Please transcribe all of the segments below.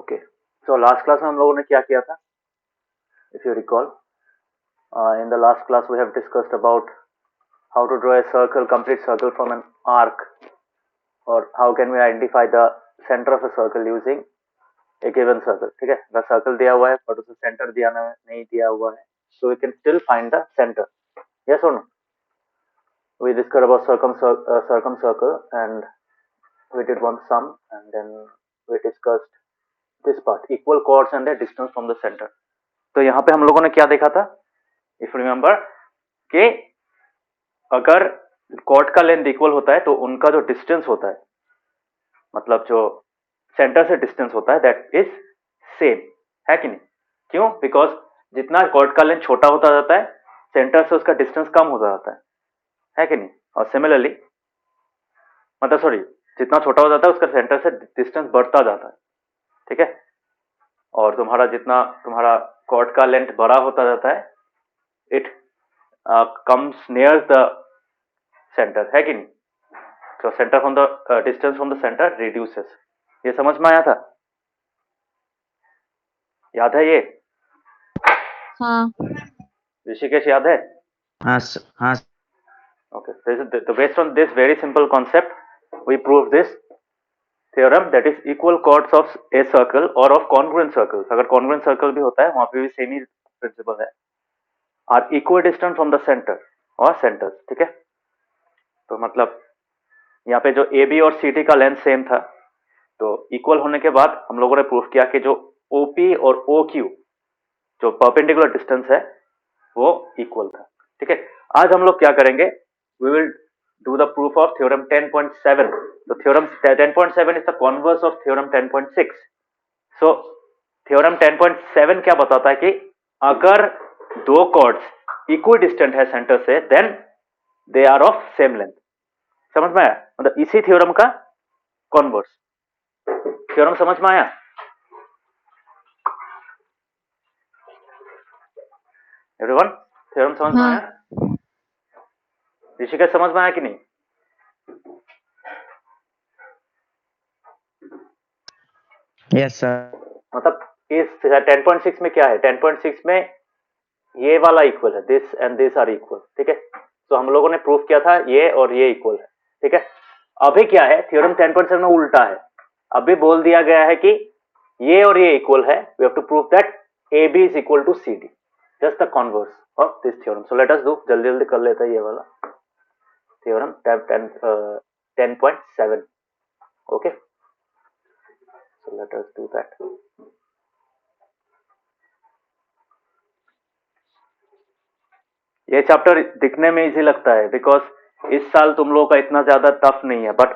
Okay, so last class में हम लोगों ने क्या किया था? If you recall, in the last class we have discussed about how to draw a circle, complete circle from an arc, or how can we identify the center of a circle using a given circle. ठीक है, the circle दिया हुआ है but उसे center दिया नहीं दिया हुआ है, so we can still find the center. Yes or no? We discussed about circumcircle and we did one sum, and then we discussed this part, equal chords and their distance from the center. तो यहाँ पे हम लोगों ने क्या देखा था? If you remember कि अगर कॉर्ड का लेंथ इक्वल होता है तो उनका जो डिस्टेंस होता है, मतलब जो सेंटर से डिस्टेंस होता है, दैट इज सेम, है कि नहीं? क्यों? बिकॉज जितना कॉर्ड का लेंथ छोटा होता जाता है, सेंटर से उसका डिस्टेंस कम होता जाता है कि नहीं? और सिमिलरली, मतलब सॉरी, जितना छोटा हो जाता है उसका सेंटर से डिस्टेंस बढ़ता जाता है, ठीक है? और तुम्हारा कॉर्ड का लेंथ बड़ा होता जाता है, it comes near the centre, है कि नहीं? तो centre from the distance from the centre reduces. ये समझ में आया था? याद है ये? हाँ ऋषिकेश, याद है? हाँ हाँ. Okay, so based on this very simple concept, we prove this theorem, that is equal chords of a circle or of congruent circles. अगर congruent circle भी होता है वहां पे भी सेम ही प्रिंसिपल है, are equidistant from the center और centers, ठीक है? तो मतलब यहाँ पे जो ए बी और सी डी का लेंथ सेम था, तो इक्वल होने के बाद हम लोगों ने प्रूफ किया कि जो ओ पी और ओ क्यू जो परपेंडिकुलर डिस्टेंस है वो इक्वल था, ठीक है? आज हम लोग क्या करेंगे? We will do the proof of theorem 10.7. तो theorem 10.7 is the converse of theorem 10.6. So theorem 10.7 क्या बताता है कि अगर दो कॉर्ड्स इक्वल डिस्टेंट है सेंटर से, then they are of same length. समझ में आया? मतलब इसी थ्योरम का कॉन्वर्स. थ्योरम समझ में आया? एवरीवन, थ्योरम समझ में हाँ आया? ऋषिकेश, समझ में आया कि नहीं? Yes sir. मतलब इस 10.6 में क्या है? 10.6 में ये वाला इक्वल है, this and this are equal, ठीक है? तो हम लोगों ने प्रूफ किया था ये और ये इक्वल है, ठीक है? अभी क्या है? थ्योरम 10.7 में उल्टा है. अभी बोल दिया गया है कि ये और ये इक्वल है. We have to prove that A B is equal to C D, just the converse of this theorem. So let us do, जल्दी जल्दी कर लेते हैं ये वाला theorem 10.7. Okay, so let us do that. ये चैप्टर दिखने में इजी लगता है बिकॉज इस साल तुम लोगों का इतना ज्यादा टफ नहीं है, बट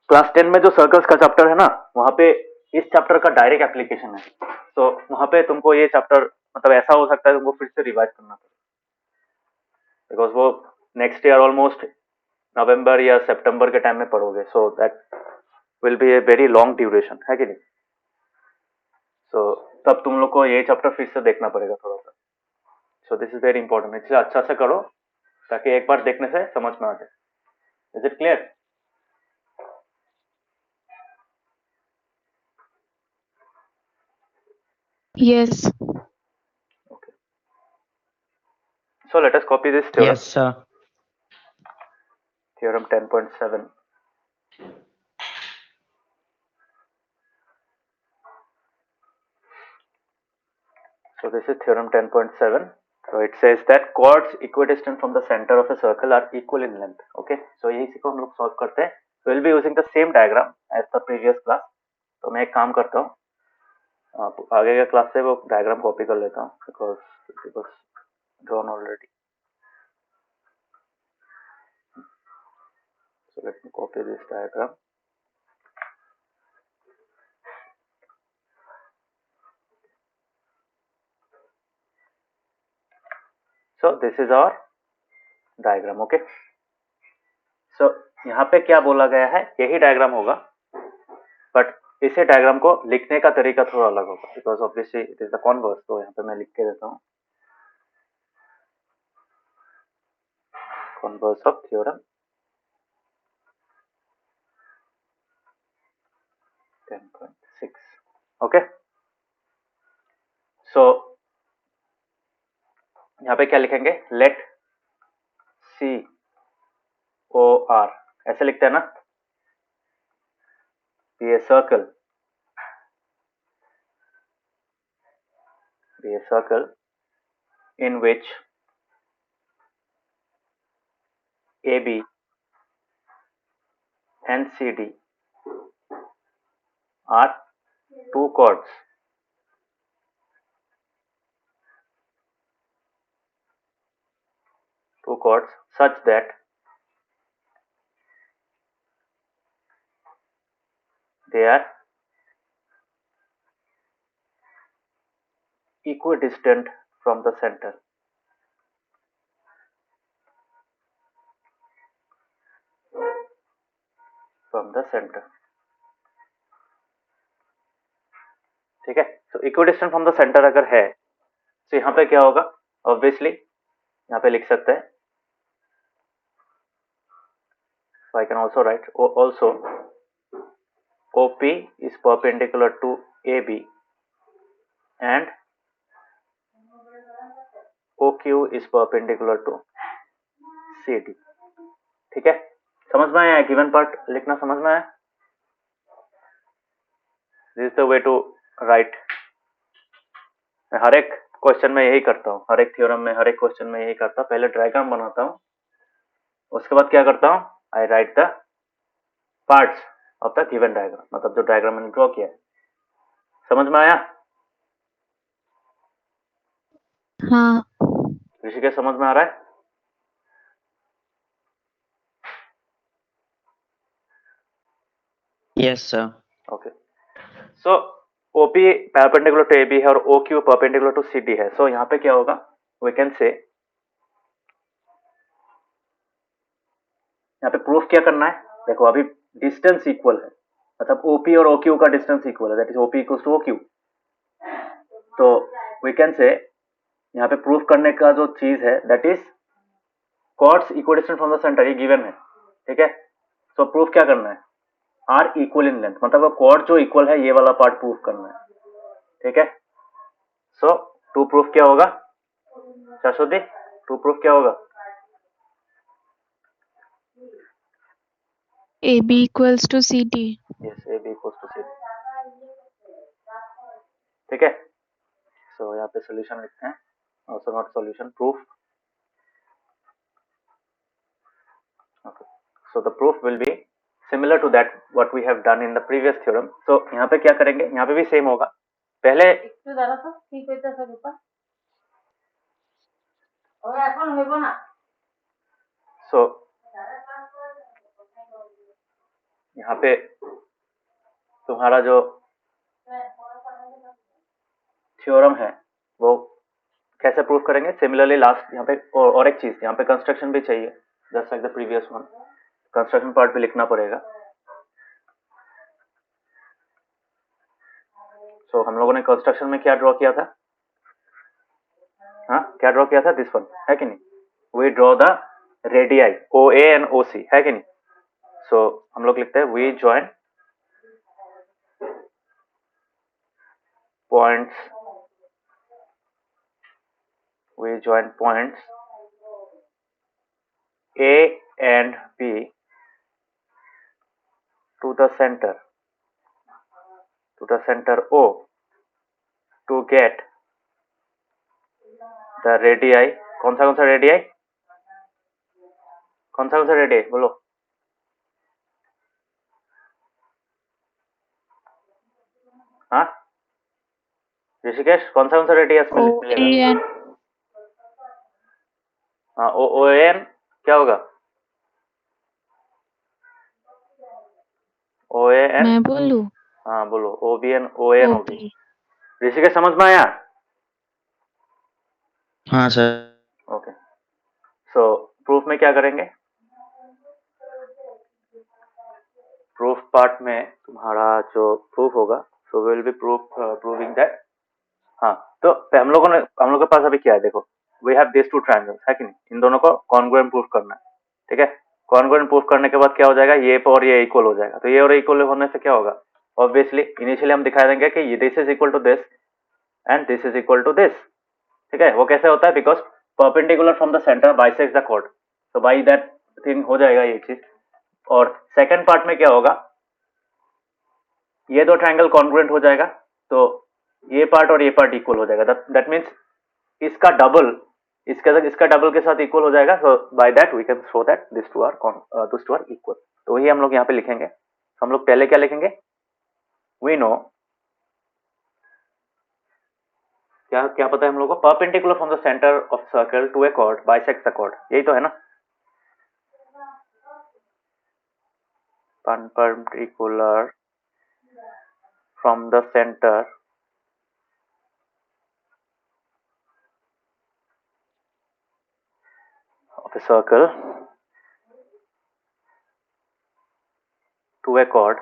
क्लास 10 में जो सर्कल्स का चैप्टर है ना, वहां पे इस चैप्टर का डायरेक्ट एप्लीकेशन है. तो वहां पे तुमको ये चैप्टर, मतलब ऐसा हो सकता है तुमको फिर से रिवाइज करना पड़े, बिकॉज वो नेक्स्ट ईयर ऑलमोस्ट नवंबर या सितंबर के टाइम में पढ़ोगे. So that will be a very long duration, है कि नहीं? सो तब तुम लोग को ये चैप्टर फिर से देखना पड़ेगा थोड़ा सा. सो दिस इज वेरी इंपॉर्टेंट, इसलिए अच्छा से करो ताकि एक बार देखने से समझ में आ जाए. Is it clear? Yes Okay. So let us copy this theorem. Yes sir. Theorem 10.7. So this is theorem 10.7. So it says that chords equidistant from the center of a circle are equal in length. Okay. So इसी को हम लोग solve करते हैं. We'll be using the same diagram as the previous class. तो मैं एक काम करता हूँ, आगे के क्लास से वो डायग्राम कॉपी कर लेता हूँ because it was drawn already. So let me copy this diagram. So this is our diagram. Okay. So यहाँ पे क्या बोला गया है? यही डायग्राम होगा, बट इसे डायग्राम को लिखने का तरीका थोड़ा अलग होगा because obviously it is the converse. तो यहाँ पे मैं लिख के देता हूँ converse of theorem 10.6. Okay, so यहाँ पे क्या लिखेंगे, लेट COR ऐसे लिखते हैं ना, be a circle in which AB and CD are two chords such that they are equidistant from the center. ठीक है, तो इक्विडिस्टेंट फ्रॉम द सेंटर अगर है तो यहाँ पे क्या होगा, ऑब्वियसली यहाँ पे लिख सकते हैं, I can also write also OP is perpendicular to AB and OQ is perpendicular to CD. ठीक है, समझ में आया, गिवन पार्ट लिखना समझ में आया, this is the way to write. हर एक क्वेश्चन में यही करता हूँ, हर एक थ्योरम में, हर एक क्वेश्चन में यही करता हूँ, पहले डायग्राम बनाता हूँ, उसके बाद क्या करता हूँ, I write the parts of the given diagram, मतलब जो डायग्राम मैंने ड्रॉ किया है। समझ में आया? हाँ। ऋषिकेश समझ में आ रहा है? Yes, sir. Okay, so OP perpendicular to AB है और OQ परपेंडिकुलर टू CD है, सो यहाँ पे क्या होगा, वी कैन से, यहाँ पे प्रूफ क्या करना है, देखो अभी डिस्टेंस इक्वल है, मतलब OP और OQ का डिस्टेंस इक्वल है, that is OP equals to OQ, तो वी कैन से यहाँ पे प्रूफ करने का जो चीज है that is chords equidistant from the centre, ये गिवन है, ठीक है, सो प्रूफ क्या करना है, आर इक्वल इन लेंथ, मतलब वो कॉर्ड जो इक्वल है ये वाला पार्ट प्रूफ करना है, ठीक है, सो टू प्रूफ क्या होगा शाश्वती, टू प्रूफ क्या होगा, AB equals to CD. Yes AB equals to CD, ठीक है, सो यहाँ पे सोल्यूशन लिखते हैं, also not solution, proof, okay, so the proof will be similar to that what we have done in the previous theorem, so यहाँ पे क्या करेंगे, यहाँ पे भी सेम होगा, पहले सो यहाँ पे तुम्हारा जो थ्योरम है वो कैसे प्रूफ करेंगे, सिमिलरली लास्ट यहाँ पे और एक चीज, यहाँ पे कंस्ट्रक्शन भी चाहिए, just like the previous one, construction part भी लिखना पड़ेगा, सो हम लोगों ने कंस्ट्रक्शन में क्या ड्रॉ किया था, हाँ क्या ड्रॉ किया था, दिस वन है कि नहीं, we draw the radii OA and OC है कि नहीं, सो हम लोग लिखते हैं we join points A and B to the center O to get the radii, कौन सा रेडियाई, कौन सा रेडियाई बोलो, हाँ ऋषिकेश, कौन सा रेडियस OA मिलेगा, and हाँ ON क्या होगा, OAN, मैं बोलूं? हाँ बोलो, OBN OAN OP. होगी, ऋषिकेश समझ में आया, हाँ सर। ओके, सो प्रूफ में क्या करेंगे, प्रूफ पार्ट में तुम्हारा जो प्रूफ होगा, सो विल बी प्रूविंग दैट, हाँ तो हम लोग के पास अभी क्या है, देखो we have this two triangles है कि नहीं, इन दोनों को कॉन्ग्रुएंट प्रूफ करना है, ठीक है, कॉन्ग्रुएंट प्रूफ करने के बाद क्या हो जाएगा, ये और ये इक्वल हो जाएगा, तो ये और इक्वल होने से क्या होगा, ऑब्वियसली इनिशियली हम दिखा देंगे कि this is equal to this and this is equal to this, ठीक है। वो कैसे होता है, because perpendicular from the centre bisects the chord, तो बाई दैट थिंग हो जाएगा ये चीज। और सेकंड पार्ट में क्या होगा, ये दो ट्रायंगल कॉन्ग्रुएंट हो जाएगा, तो ये पार्ट और ये पार्ट इक्वल हो जाएगा, दैट मीन्स इसका डबल इसका डबल के साथ इक्वल हो जाएगा। So by that we can show that this two are equal. तो वही हम लोग यहाँ पे लिखेंगे। तो हम लोग पहले क्या लिखेंगे, वी नो, क्या क्या पता है हम लोग को, perpendicular from the centre of circle to a chord bisects the chord, यही तो है ना। Perpendicular from the centre of a circle to a chord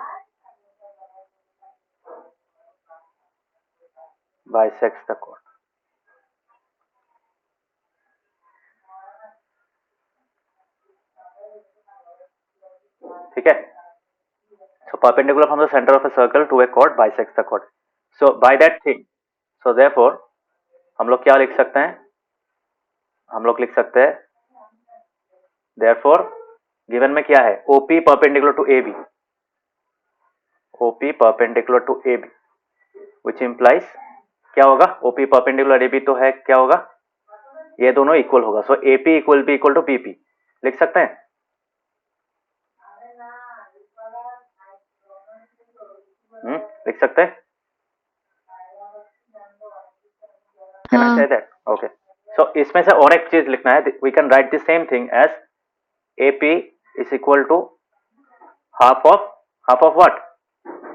bisects the chord। ठीक है। So perpendicular from the center of a circle to a chord bisects the chord। So by that thing, so therefore हम लोग क्या लिख सकते हैं, हम लोग लिख सकते हैं therefore given में क्या है, OP perpendicular to AB, OP perpendicular to AB which implies क्या होगा, OP perpendicular AB तो है, क्या होगा, ये दोनों इक्वल होगा। So AP equal B equal to BP लिख सकते हैं। लिख सकते हैं। Can I say that? Okay. So इसमें से और एक चीज लिखना है, we can write the same thing as AP is equal to half of what,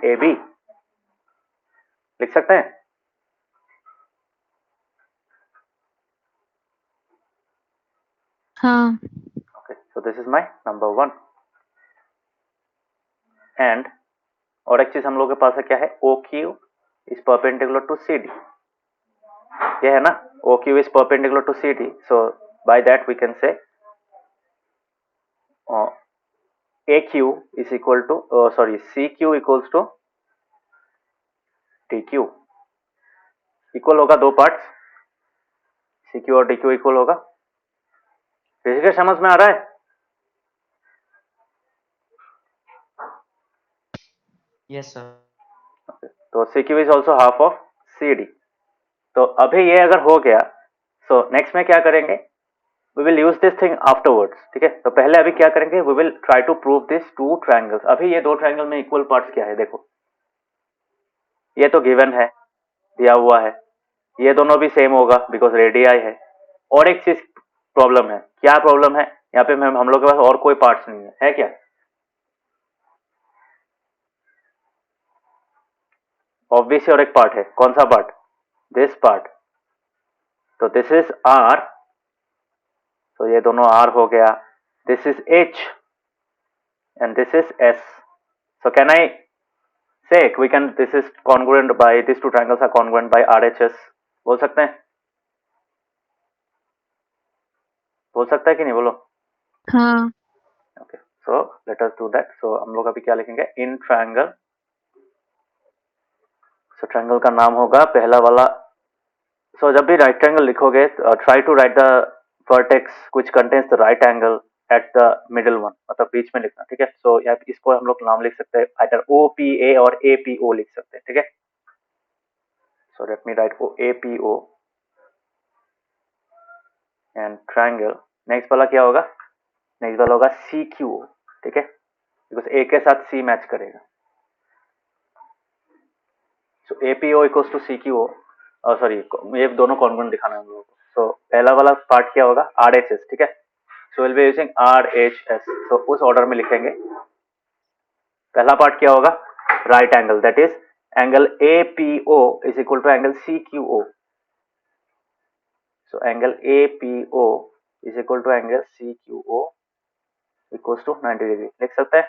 AB लिख सकते हैं। हाँ। Okay, so this is my number 1 and और एक चीज हम लोग के पास है, क्या है, OQ is perpendicular to CD, ये है ना, OQ is perpendicular to CD, so by that we can say AQ is equal to CQ equals to DQ, equal होगा दो पार्ट्स, CQ और DQ इक्वल होगा। ऋषिकेश समझ में आ रहा है? Yes, sir. तो CQ is also half of CD। तो अभी ये अगर हो गया, सो नेक्स्ट में क्या करेंगे, we will use this thing afterwards, ठीक है। तो पहले अभी क्या करेंगे, we will try to prove this two triangles. अभी ये दो ट्रायंगल में इक्वल पार्ट्स क्या है, देखो ये तो गिवन है, दिया हुआ है, ये दोनों भी सेम होगा बिकॉज रेडियाई है। और एक चीज प्रॉब्लम है, क्या प्रॉब्लम है, यहाँ पे हम लोग के पास और कोई पार्ट्स नहीं है क्या, ऑब्वियस और एक पार्ट है, कौन सा पार्ट, दिस पार्ट। तो दिस इज आर, तो ये दोनों आर हो गया, this is H and this is S. So can I say we can this is congruent by this two triangles are congruent by RHS, बोल सकते हैं, बोल सकता है कि नहीं, बोलो। हाँ। Okay, so let us do that. सो हम लोग अभी क्या लिखेंगे, इन ट्रायंगल, सो ट्रायंगल का नाम होगा पहला वाला। सो जब भी राइट ट्रायंगल लिखोगे, try to write the vertex which contains the right angle at the middle one, मतलब बीच में लिखना, ठीक है। सो यहाँ इसको हम लोग नाम लिख सकते हैं आइदर OPA और APO लिख सकते हैं, ठीक है। So let me right APO and triangle, next वाला क्या होगा, नेक्स्ट वाला होगा CQO, ठीक है, बिकॉज A के साथ C मैच करेगा। So APO equals to CQO, sorry ये दोनों कॉन्ग्रुएंट दिखाना है हम लोगों को। सो पहला वाला पार्ट क्या होगा, RHS, ठीक है। So will be using RHS, so उस ऑर्डर में लिखेंगे। पहला पार्ट क्या होगा, right angle, that is angle APO is equal to angle CQO। So angle APO is equal to angle CQO equals to 90 degree लिख सकते हैं।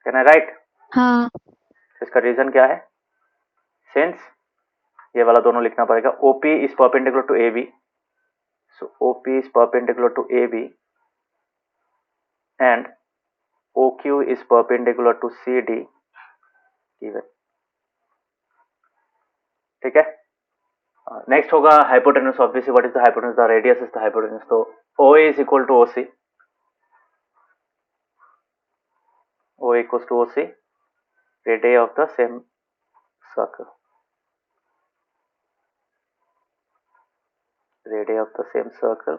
Can I write? हाँ। इसका रीजन क्या है, सिंस ये वाला दोनों लिखना पड़ेगा, OP is perpendicular to AB, so OP is perpendicular to AB, and OQ is perpendicular to CD given. ठीक है. नेक्स्ट होगा hypotenuse. Obviously what is the hypotenuse? The radius is the hypotenuse. तो OA is equal to OC. OA equals to OC, radii of the same circle. Radius of the same circle.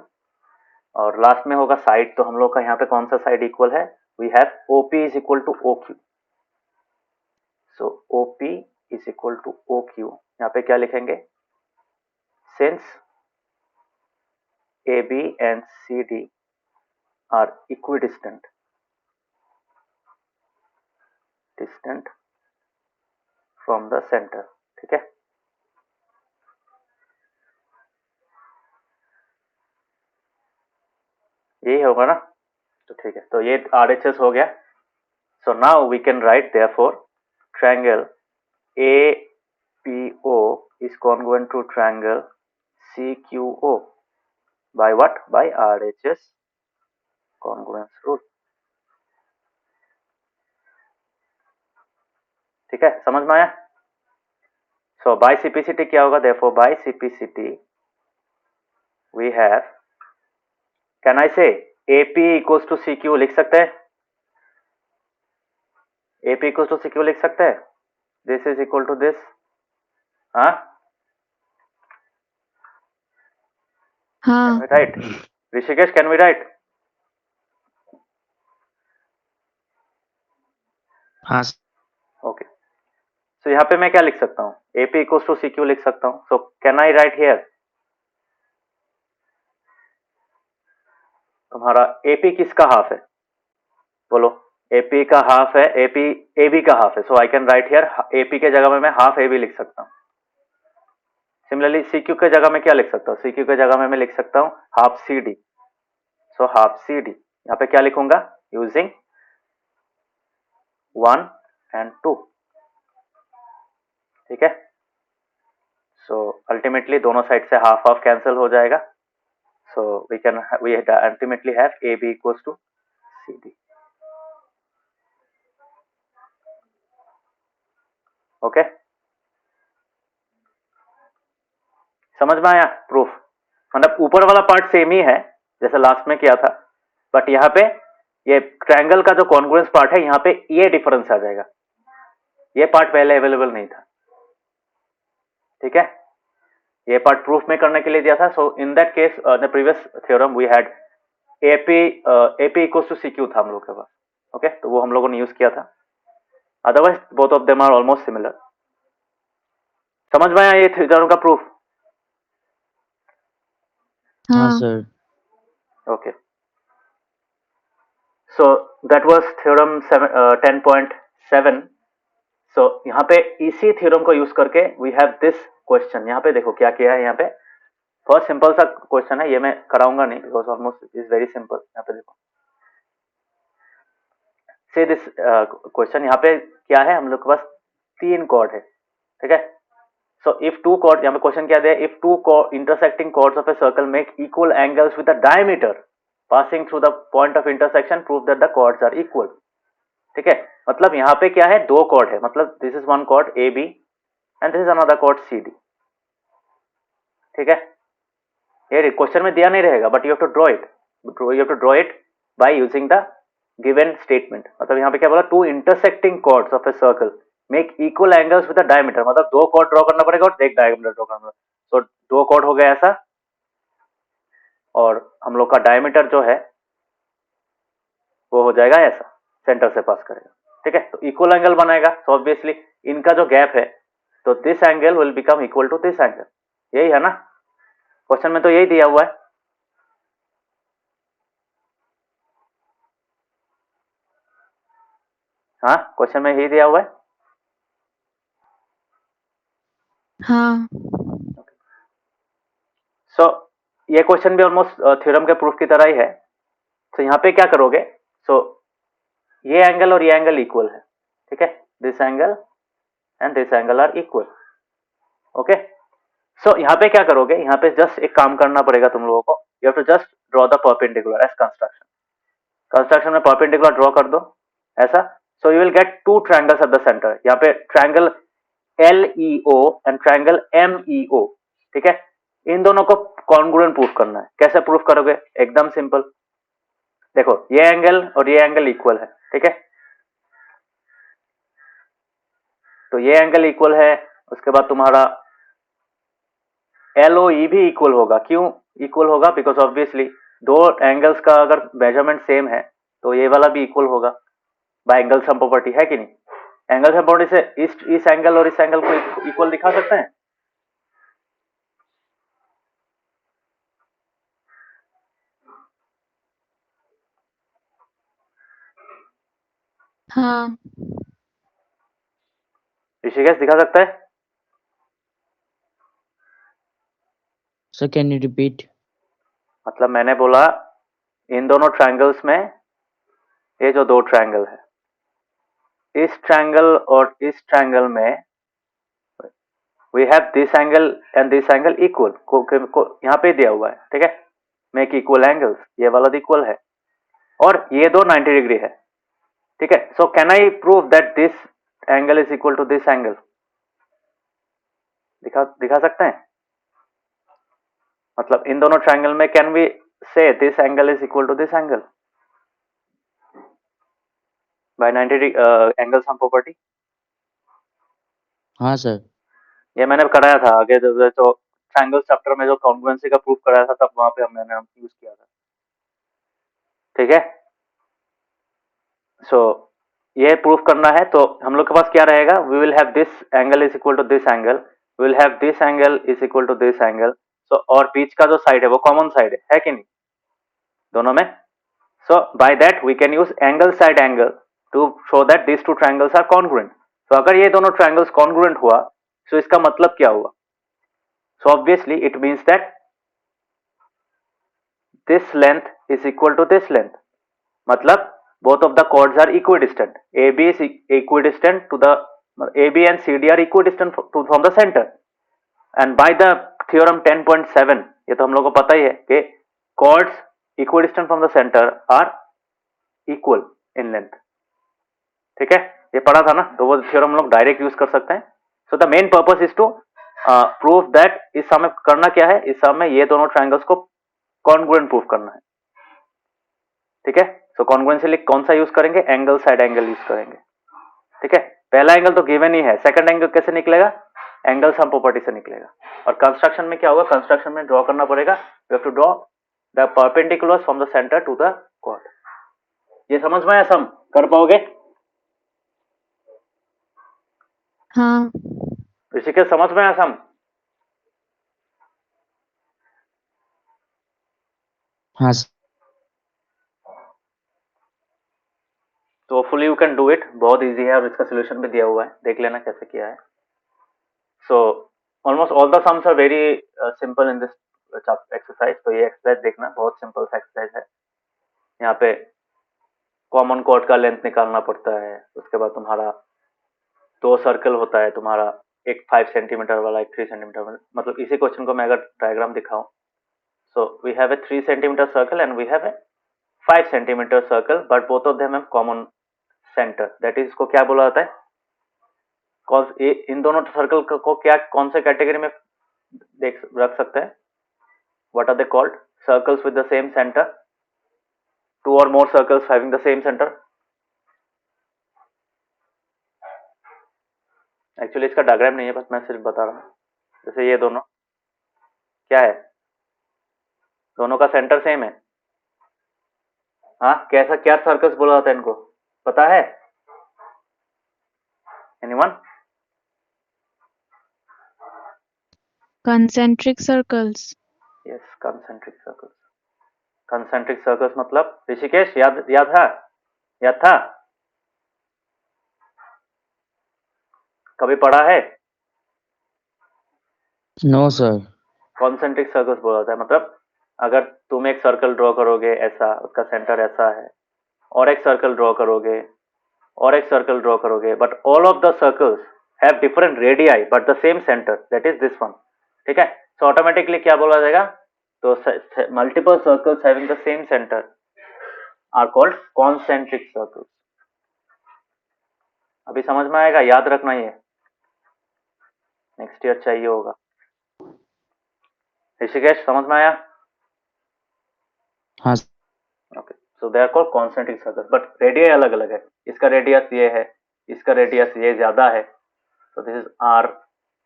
और last में होगा side. तो हम लोग का यहाँ पे कौन सा साइड इक्वल है? We have OP is equal to OQ. So OP is equal to OQ. यहाँ पे क्या लिखेंगे? Since AB and CD are equidistant from the centre. ठीक है. यही होगा ना? तो ठीक है. तो ये RHS हो गया. So now we can write therefore triangle APO is congruent to triangle CQO by what? By RHS congruence rule. ठीक है, समझ में आया? सो बाय CPCT क्या होगा? Therefore by CPCT we have, can I say AP equals to CQ लिख सकते हैं? AP equals to CQ लिख सकते हैं? This is equal to this. हाँ? हाँ. Can we write? Rishikesh, can we write? हाँ. Okay. So यहाँ पे मैं क्या लिख सकता हूँ? AP equals to CQ लिख सकता हूँ. So can I write here? तुम्हारा AP किसका हाफ है? बोलो. AP का हाफ है. AB का हाफ है. So I can write here AP के जगह में मैं हाफ AB लिख सकता हूँ. सिमिलरली CQ के जगह में क्या लिख सकता हूँ? CQ के जगह में मैं लिख सकता हूँ half CD. So half CD. यहाँ पे क्या लिखूंगा? Using 1 and 2. ठीक है. सो अल्टीमेटली दोनों साइड से हाफ हाफ कैंसिल हो जाएगा. सो we ultimately have AB equals to CD. Okay. समझ में आया प्रूफ? मतलब ऊपर वाला पार्ट सेम ही है जैसे लास्ट में किया था, बट यहाँ पे ये ट्रायंगल का जो कॉन्ग्रुएंस पार्ट है यहाँ पे ये डिफरेंस आ जाएगा. ये पार्ट पहले अवेलेबल नहीं था. ठीक है. ये पार्ट प्रूफ में करने के लिए दिया था. So in that case the previous theorem we had AP equals to CQ था हम लोग के पास. ओके. तो वो हम लोगों ने यूज किया था. Otherwise both of them are almost similar. समझ में आया ये थ्योरम का प्रूफ? हाँ हाँ. Sir. Okay. So that was theorem 10.7. So यहाँ पे इसी थ्योरम को यूज करके we have this question. यहाँ पे देखो क्या किया है. यहाँ पे बहुत सिंपल सा क्वेश्चन है. ये मैं कराऊंगा नहीं because almost is very simple. यहाँ पे देखो, से दिस क्वेश्चन. यहाँ पे क्या है? हम लोग के पास 3 कॉर्ड है. ठीक है. सो इफ 2 कॉर्ड, यहाँ पे क्वेश्चन क्या दिया? If 2 intersecting chords of a circle make equal angles with the diameter passing through the point of intersection, prove that the chords are equal. ठीक है. मतलब यहाँ पे क्या है? 2 कॉर्ड है. मतलब this is 1 chord AB and this is another chord CD. ठीक है. ये क्वेश्चन में दिया नहीं रहेगा, but you have to draw it. You have to draw it by using the given statement. मतलब यहाँ पे क्या बोला? 2 intersecting chords of a circle make equal angles with the diameter. मतलब 2 कॉर्ड ड्रॉ करना पड़ेगा और एक डायमीटर ड्रॉ करना पड़ेगा. तो 2 कॉर्ड हो गया ऐसा, और हम लोग का डायमीटर जो है वो हो जाएगा ऐसा, सेंटर से पास करेगा. ठीक है. तो इक्वल एंगल बनाएगा. सो ऑब्वियसली इनका जो गैप है, तो this angle will become equal to this angle. यही है ना? क्वेश्चन में तो यही दिया हुआ है. हाँ, क्वेश्चन में यही दिया हुआ है. हाँ. सो ये क्वेश्चन भी ऑलमोस्ट थ्योरम के प्रूफ की तरह ही है. तो यहाँ पे क्या करोगे? सो ये एंगल और ये एंगल इक्वल है. ठीक है. This angle and this angle are equal. Okay. So यहाँ पे क्या करोगे? यहाँ पे जस्ट एक काम करना पड़ेगा तुम लोगों को. You have to just draw the perpendicular as construction. Construction में परपेंडिकुलर ड्रॉ कर दो ऐसा. So you will get two triangles at the centre. यहाँ पे triangle LEO and triangle MEO. ठीक है, इन दोनों को कॉन्ग्रुएंट प्रूफ करना है. कैसे प्रूफ करोगे? एकदम सिंपल. देखो ये एंगल और ये एंगल इक्वल है. ठीक है, तो ये एंगल इक्वल है. उसके बाद तुम्हारा LOE भी इक्वल होगा. क्यों इक्वल होगा? बिकॉज ऑब्वियसली दो एंगल्स का अगर मेजरमेंट सेम है तो ये वाला भी इक्वल होगा बाय एंगल सम प्रॉपर्टी, है कि नहीं? एंगल सम प्रॉपर्टी से इस एंगल और इस एंगल को इक्वल दिखा सकते हैं. हाँ. ऋषिकेश दिखा सकता है? Sir, can you repeat? मतलब मैंने बोला इन दोनों ट्रायंगल्स में, ये जो दो ट्रायंगल है, इस ट्रायंगल और इस ट्रायंगल में we have this angle and this angle equal. यहाँ पे दिया हुआ है. ठीक है, मेक इक्वल एंगल्स. ये वाला इक्वल है और ये दो 90 डिग्री है. ठीक है, so can I prove that this angle is equal to this angle? दिखा सकते हैं? मतलब इन दोनों ट्रायंगल में can we say this angle is equal to this angle by 90 angle sum property? हाँ सर. ये मैंने कराया था आगे जो ट्रायंगल चैप्टर में जो कॉन्ग्रुएंसी का प्रूफ कराया था, तब वहां पे हमने यूज किया था. ठीक है, सो ये प्रूफ करना है तो हम लोग के पास क्या रहेगा? We will have this angle is equal to this angle, we will have this angle is equal to this angle. So और बीच का जो साइड है वो कॉमन साइड है कि नहीं दोनों में? So by that we can use angle side angle to show that this two triangles are congruent. तो अगर ये दोनों ट्रायंगल्स कॉन्ग्रुएंट हुआ तो इसका मतलब क्या हुआ? So obviously it means that this length is equal to this length. मतलब both of the chords are equidistant. AB is equidistant to the AB and CD are equidistant from the center. And by the theorem 10.7, ये तो हम लोग को पता ही है कि chords equidistant from the center are equal in length. ठीक है, ये पढ़ा था ना, तो वो थ्योरम हम लोग डायरेक्ट यूज कर सकते हैं. So the main purpose is to prove that. इस समय करना क्या है? इस समय ये दोनों ट्रायंगल्स को कॉन्ग्रुएंट प्रूफ करना है. ठीक है, सो कॉन्ग्रुएंसी लिए कौन सा यूज करेंगे? एंगल साइड एंगल यूज करेंगे. ठीक है, पहला एंगल तो गिवन ही है. सेकंड एंगल कैसे निकलेगा? एंगल सम प्रॉपर्टी से निकलेगा. और कंस्ट्रक्शन में क्या होगा? कंस्ट्रक्शन में ड्रॉ करना पड़ेगा. You have to draw the perpendiculars from the centre to the chord. ये समझ में आया? सम कर पाओगे? हाँ. ऋषिकेश समझ में आया सम? हाँ सर. तो hopefully you can do it. बहुत इजी है और इसका सोल्यूशन भी दिया हुआ है, देख लेना कैसे किया है. So almost all the sums are very simple in this exercise. तो ये एक्सरसाइज देखना, बहुत सिंपल एक्सरसाइज है. यहाँ पे कॉमन कॉर्ड का लेंथ निकालना पड़ता है. उसके बाद तुम्हारा दो सर्कल होता है तुम्हारा, एक 5 सेंटीमीटर वाला, एक 3 सेंटीमीटर वाला. मतलब इसी क्वेश्चन को मैं अगर डायग्राम दिखाऊं, so we have a 3 centimetre circle and we have a 5 centimetre circle, but both of them have common centre. That is, इसको क्या बोला जाता है? इन दोनों सर्कल को क्या, कौन से कैटेगरी में देख रख सकते हैं? What are they called? Circles with the same centre. Two or more circles having the same centre. Actually इसका डायग्राम नहीं है, बस मैं सिर्फ बता रहा हूँ. जैसे ये दोनों क्या है? दोनों का सेंटर सेम है. हाँ, कैसा, क्या सर्कल्स बोला जाता है इनको, पता है? Anyone? Concentric circles. Yes, concentric circles. Concentric circles मतलब ऋषिकेश याद था? याद था? कभी पढ़ा है? No sir. कॉन्सेंट्रिक सर्कल्स बोला जाता है. मतलब अगर तुम एक सर्कल ड्रॉ करोगे ऐसा, उसका सेंटर ऐसा है, और एक सर्कल ड्रॉ करोगे, और एक सर्कल ड्रॉ करोगे, but all of the circles have different radii but the same centre, that is this one. ठीक है, सो ऑटोमेटिकली क्या बोला जाएगा? तो multiple circles having the same centre are called concentric circles. अभी समझ में आएगा, याद रखना ये, नेक्स्ट ईयर चाहिए होगा। ऋषिकेश समझ में आया? हाँ okay, so they are called concentric circles, but radius अलग अलग है। इसका रेडियस ये है, इसका रेडियस ये ज्यादा है, तो this is R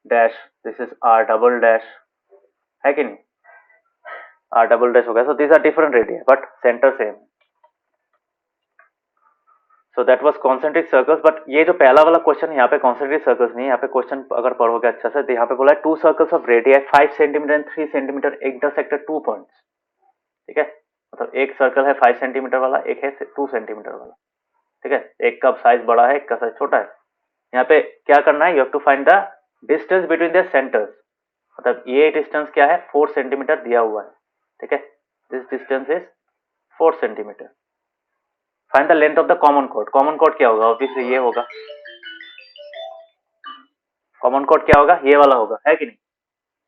dash, this is R double dash, है कि नहीं? आर डबल डैश हो गया। So these are different radius but centre same. So that was concentric circles. But ये जो पहला वाला क्वेश्चन, यहाँ पे कॉन्सेंट्रिक सर्कल्स नहीं है। यहाँ पे क्वेश्चन अगर पढ़ोगे अच्छा से तो यहाँ पे बोला है 2 circles of radius 5 centimetre and 3 centimetre intersected 2 points. ठीक है, मतलब एक सर्कल है 5 सेंटीमीटर वाला, एक है 2 सेंटीमीटर वाला। ठीक है, एक का साइज बड़ा है, एक का साइज छोटा है। यहाँ पे क्या करना है, you have to find the distance between the centres. मतलब ये डिस्टेंस क्या है, 4 सेंटीमीटर दिया हुआ है। ठीक है, this distance is 4 centimetre. Find the length of the common chord. Common cord क्या होगा, ऑब्वियसली ये होगा। कॉमन कॉर्ड क्या होगा, ये वाला होगा, है कि नहीं?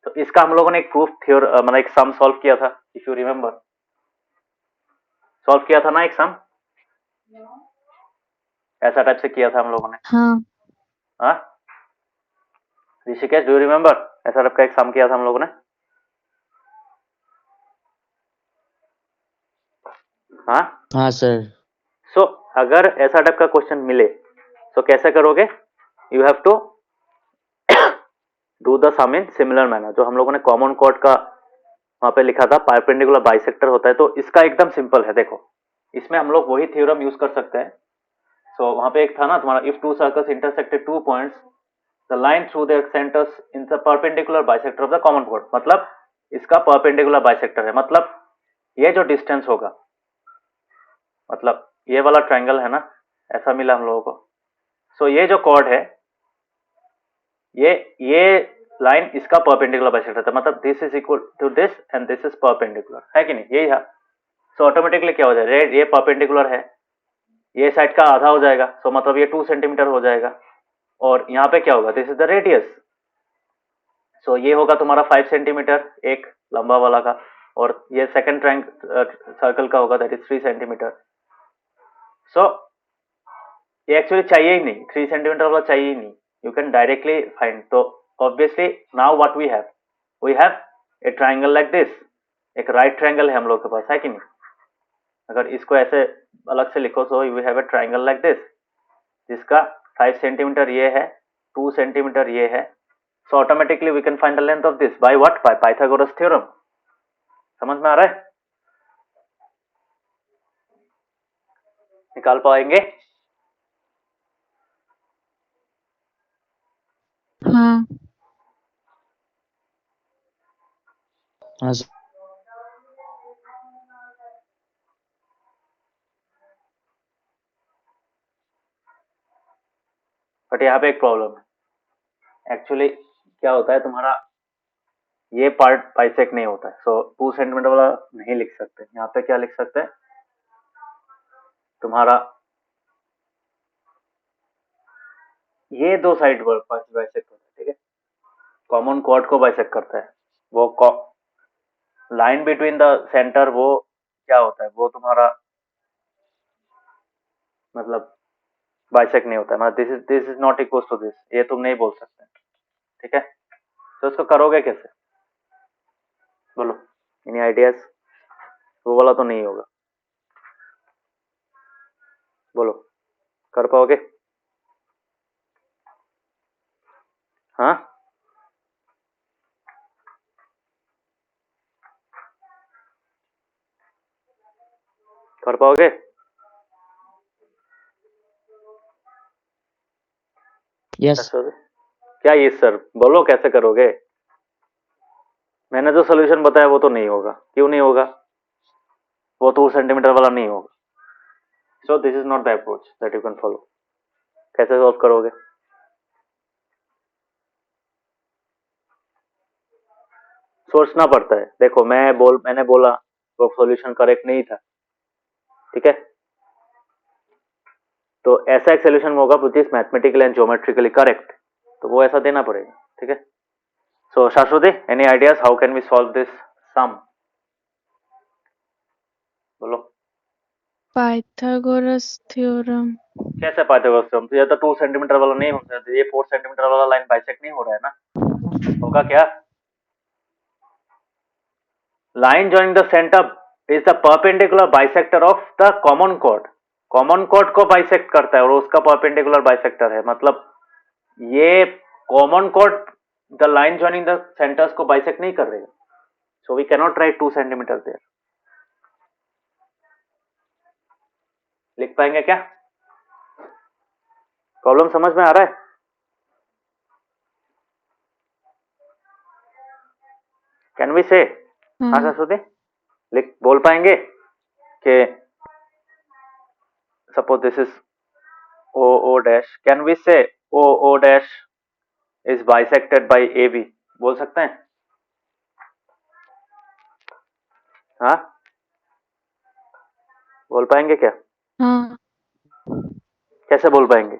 तो इसका हम लोगों ने एक प्रूफ थ्योर मतलब एक सम सॉल्व किया था, इफ यू रिमेम्बर। सॉल्व किया था ना एक सम, ऐसा टाइप से किया था हम लोगों ने। हाँ हाँ ऋषिकेश, डू यू रिमेम्बर? ऐसा टाइप का एक सम किया था हम लोगों ने। हाँ हाँ सर। सो अगर ऐसा टाइप का क्वेश्चन मिले तो कैसे करोगे, you have to do the sum in similar manner. जो हम लोगों ने कॉमन कॉर्ड का वहां पे लिखा था, परपेंडिकुलर बाइसेक्टर होता है, तो इसका एकदम सिंपल है। देखो इसमें हम लोग वही थ्योरम यूज कर सकते हैं। सो वहां पे एक था ना तुम्हारा, if two circles intersected 2 points, the line through the centres in the perpendicular bisector of the common chord. मतलब इसका परपेंडिकुलर बाइसेक्टर है, मतलब ये जो डिस्टेंस होगा, मतलब ये वाला ट्रायंगल है ना, ऐसा मिला हम लोगों को। सो ये जो कॉर्ड है, ये लाइन इसका परपेंडिकुलर बाइसेक्टर था, मतलब this is equal to this and this is perpendicular, है कि नहीं? यही है। सो ऑटोमेटिकली क्या हो जाएगा, ये परपेंडिकुलर है, ये साइड का आधा हो जाएगा, सो मतलब ये 2 सेंटीमीटर हो जाएगा। और यहाँ पे क्या होगा, दिस इज द रेडियस। सो ये होगा तुम्हारा 5 सेंटीमीटर एक लंबा वाला का, और ये सेकंड ट्रायंग सर्कल का होगा, दैट इज 3 सेंटीमीटर। सो ये एक्चुअली चाहिए ही नहीं, 3 सेंटीमीटर वाला चाहिए ही नहीं, यू कैन डायरेक्टली फाइंड। तो obviously now what we have a triangle like this. एक राइट ट्रायंगल है हम लोग के पास, है कि नहीं? अगर इसको ऐसे अलग से लिखो, so you have a triangle like this, जिसका 5 सेंटीमीटर ये है, 2 सेंटीमीटर ये है। So automatically we can find the length of this by what, by Pythagoras theorem. समझ में आ रहा है? निकाल पाएंगे? हाँ हाँ सर। बट यहाँ पे एक प्रॉब्लम है। एक्चुअली क्या होता है, तुम्हारा ये पार्ट बाइसेक्ट नहीं होता है, सो 2 सेंटीमीटर वाला नहीं लिख सकते। यहाँ पे क्या लिख सकते हैं, तुम्हारा ये दो साइड बाइसेक्ट होता है। ठीक है, कॉमन कॉर्ड को बाइसेक्ट करता है। वो लाइन बिटवीन द सेंटर, वो क्या होता है, वो तुम्हारा मतलब बाइसेक्ट नहीं होता है, मतलब this is not equal to this, ये तुम नहीं बोल सकते। ठीक है, तो इसको करोगे कैसे, बोलो? Any ideas? वो वाला तो नहीं होगा, बोलो कर पाओगे? हाँ कर पाओगे? यस। क्या ये सर, बोलो कैसे करोगे? मैंने जो सोल्यूशन बताया वो तो नहीं होगा। क्यों नहीं होगा? वो 2 सेंटीमीटर वाला नहीं होगा। सो this is not the approach that you can follow. कैसे सॉल्व करोगे? सोचना पड़ता है। देखो मैंने बोला वो सॉल्यूशन करेक्ट नहीं था, ठीक है, तो ऐसा एक सोल्यूशन होगा which is mathematically and geometrically correct, तो वो ऐसा देना पड़ेगा। ठीक है, so Shashwati, any ideas how can we solve this sum? बोलो। Pythagoras theorem. कैसे पाइथागोरस थ्योरम? तो ये तो 2 सेंटीमीटर वाला नहीं हो सकता, ये 4 सेंटीमीटर वाला लाइन बाइसेक्ट नहीं हो रहा है ना, होगा क्या? Line joining the center is the perpendicular bisector of the common chord. Common chord को बाइसेक्ट करता है और उसका परपेंडिकुलर बाइसेक्टर है, मतलब ये common chord the line joining the centres को बाइसेक्ट नहीं कर रही है, so we cannot write 2 centimetre there. लिख पाएंगे क्या? प्रॉब्लम समझ में आ रहा है? कैन वी से? हाँ सरस्वती, लिख बोल पाएंगे कि suppose this is O O dash, can we say O O dash is bisected by A B? बोल सकते हैं? हाँ, बोल पाएंगे क्या? हाँ, कैसे बोल पाएंगे?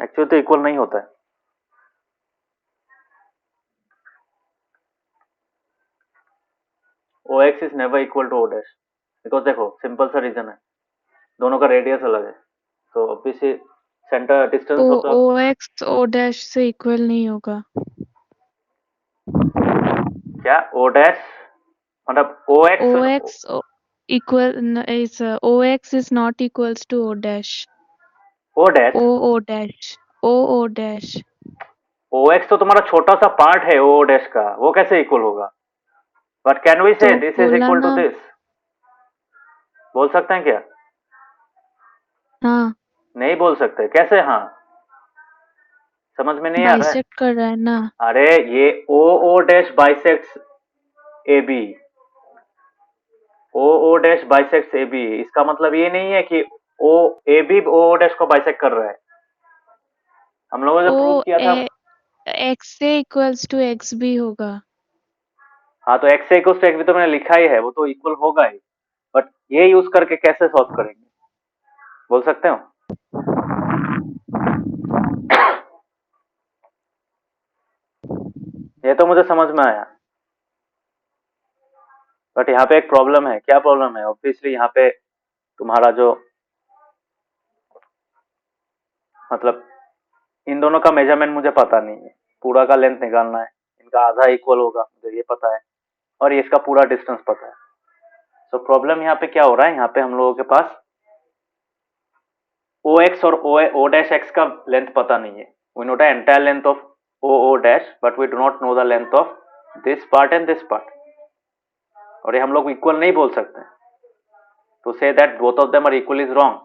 एक्चुअली तो इक्वल नहीं होता है। O X is never equal to O dash, because देखो सिंपल सा रीजन है, दोनों का रेडियस अलग है, तो obviously centre distance of the O X O dash से इक्वल नहीं होगा। क्या ओ डैश मतलब O O X x equal is O x is not equals to O dash. O dash O dash. O dash. O X तो तुम्हारा छोटा सा part है ओ डैश का, वो कैसे इक्वल होगा? बट कैन वी से तो दिस इज बोला इक्वल टू ना। दिस? बोल सकते हैं क्या? हाँ, नहीं बोल सकते, कैसे? हाँ, समझ में नहीं आ रहा है? बाइसेक्ट कर रहा है ना। अरे ये O O dash bisects A B, O O dash bisects A B, इसका मतलब ये नहीं है कि O A B O dash को बाइसेक्ट कर रहा है। हम लोगों ने प्रूव O किया था। x से इक्वल्स टू एक्स भी होगा। हाँ, तो एक्स इक्वल टू एक्स भी तो मैंने लिखा ही है, वो तो इक्वल होगा ही, बट ये यूज करके कैसे सॉल्व करेंगे? बोल सकते हो? ये तो मुझे समझ में आया, बट यहाँ पे एक प्रॉब्लम है। क्या प्रॉब्लम है? ऑब्वियसली यहाँ पे तुम्हारा जो मतलब इन दोनों का मेजरमेंट मुझे पता नहीं है, पूरा का लेंथ निकालना है, इनका आधा इक्वल होगा मुझे ये पता है, और ये इसका पूरा डिस्टेंस पता है। सो प्रॉब्लम यहाँ पे क्या हो रहा है, यहाँ पे हम लोगों के पास ओ एक्स और ओ डैश एक्स का लेंथ पता नहीं है। We know the entire length of O dash, but we do not know the length of this part and this part, और ये हम लोग इक्वल नहीं बोल सकते। तो say that both of them are equal is wrong,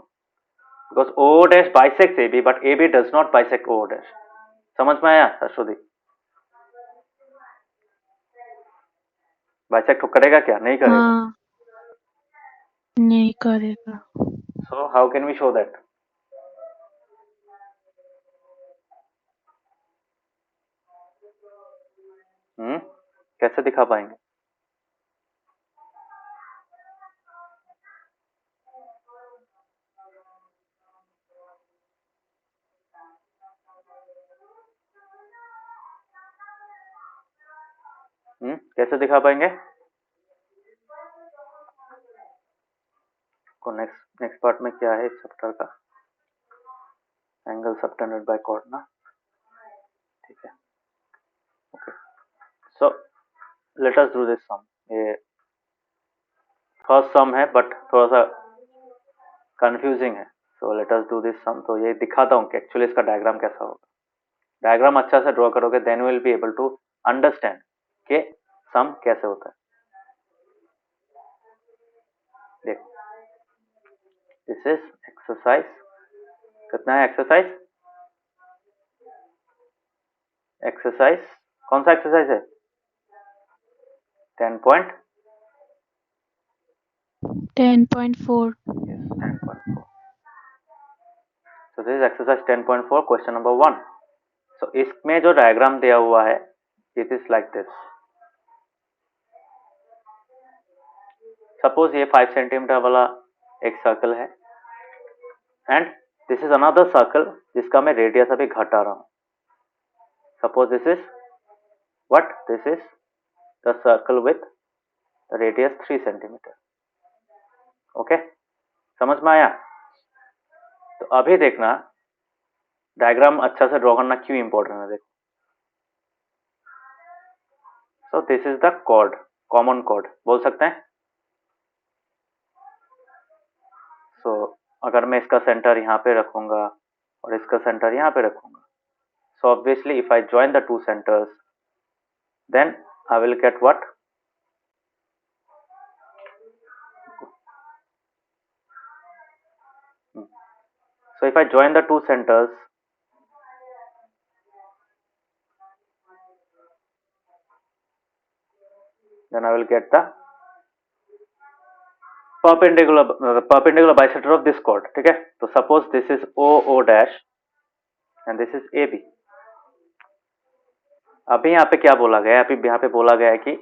because O dash bisect A B but A B does not bisect O dash. समझ में आया सरस्वती? बाइसेक्ट करेगा क्या? नहीं करेगा। हाँ, नहीं करेगा। So how can we show that? कैसे दिखा पाएंगे? कैसे दिखा पाएंगे? को नेक्स्ट पार्ट में क्या है इस चैप्टर का? एंगल सबटेंडेड बाय कॉर्ड ना, ठीक है। Okay, so let us do this sum. ये फर्स्ट सम है बट थोड़ा सा कंफ्यूजिंग है, so let us do this sum. तो ये दिखाता हूँ कि एक्चुअली इसका डायग्राम कैसा होगा। डायग्राम अच्छा से ड्रॉ करोगे then will be able to understand कि सम कैसे होता है। देख, दिस इज एक्सरसाइज। कितना है एक्सरसाइज? एक्सरसाइज कौन सा एक्सरसाइज है? 10.4। 10.4. Yes, 10.4. So this is exercise 10.4 question number 1। सो इसमें जो डायग्राम दिया हुआ है it is like this. Suppose ये 5 सेंटीमीटर वाला एक सर्कल है and this is another circle जिसका मैं रेडियस अभी घटा रहा हूं। Suppose this is what? This is the circle with radius 3 centimetre. Okay, समझ में आया? तो अभी देखना डायग्राम अच्छा से ड्रॉ करना क्यों इंपॉर्टेंट है। देखो, so this is the chord, common chord बोल सकते हैं। सो अगर मैं इसका सेंटर यहाँ पे रखूंगा और इसका सेंटर यहाँ पे रखूंगा, so obviously if I join the two centres then I will get what? So if I join the two centers, then I will get the perpendicular bisector of this chord. ठीक है, तो suppose this is OO dash and this is AB. अभी यहाँ पे क्या बोला गया है? अभी यहाँ पे बोला गया है कि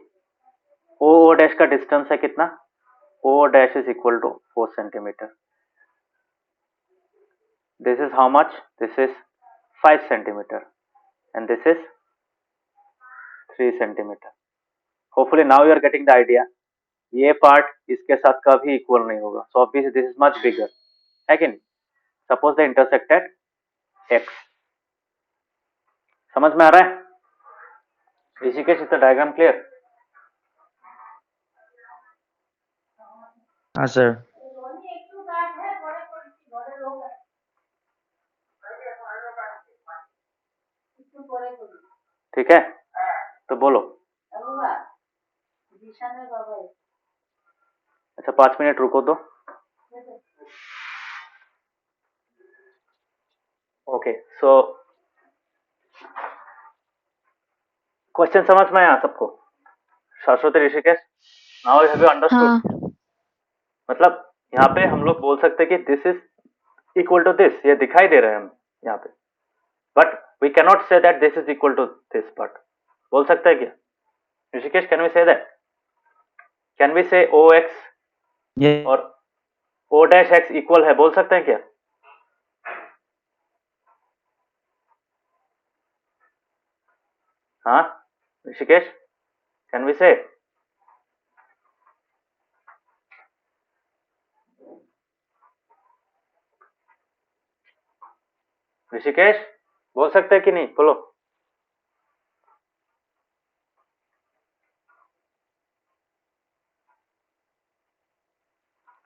OO dash का डिस्टेंस है कितना? OO dash is equal to 4 centimetre. This is how much? This is 5 centimetre and this is 3 centimetre. Hopefully now you are getting the idea. ये पार्ट इसके साथ कभी इक्वल नहीं होगा, so obviously this is much bigger, है कि नहीं? Suppose the intersected x. समझ में आ रहा है Rishikesh? Is the diagram clear? हाँ सर। ठीक है, तो बोलो। अच्छा 5 मिनट रुको तो। ओके, सो क्वेश्चन समझ में आया सबको? Saraswati, Rishikesh, now have you understood? हाँ। मतलब यहाँ पे हम लोग बोल सकते हैं कि this is equal to this, ये दिखाई दे रहा है हम यहाँ पे, but we cannot say that this is equal to this part. बोल सकते हैं क्या Rishikesh? Can we say that? Can we say O x ये और ओ डैश एक्स इक्वल है? बोल सकते हैं क्या? हाँ ऋषिकेश, कैन वी से? ऋषिकेश बोल सकते हैं कि नहीं? बोलो।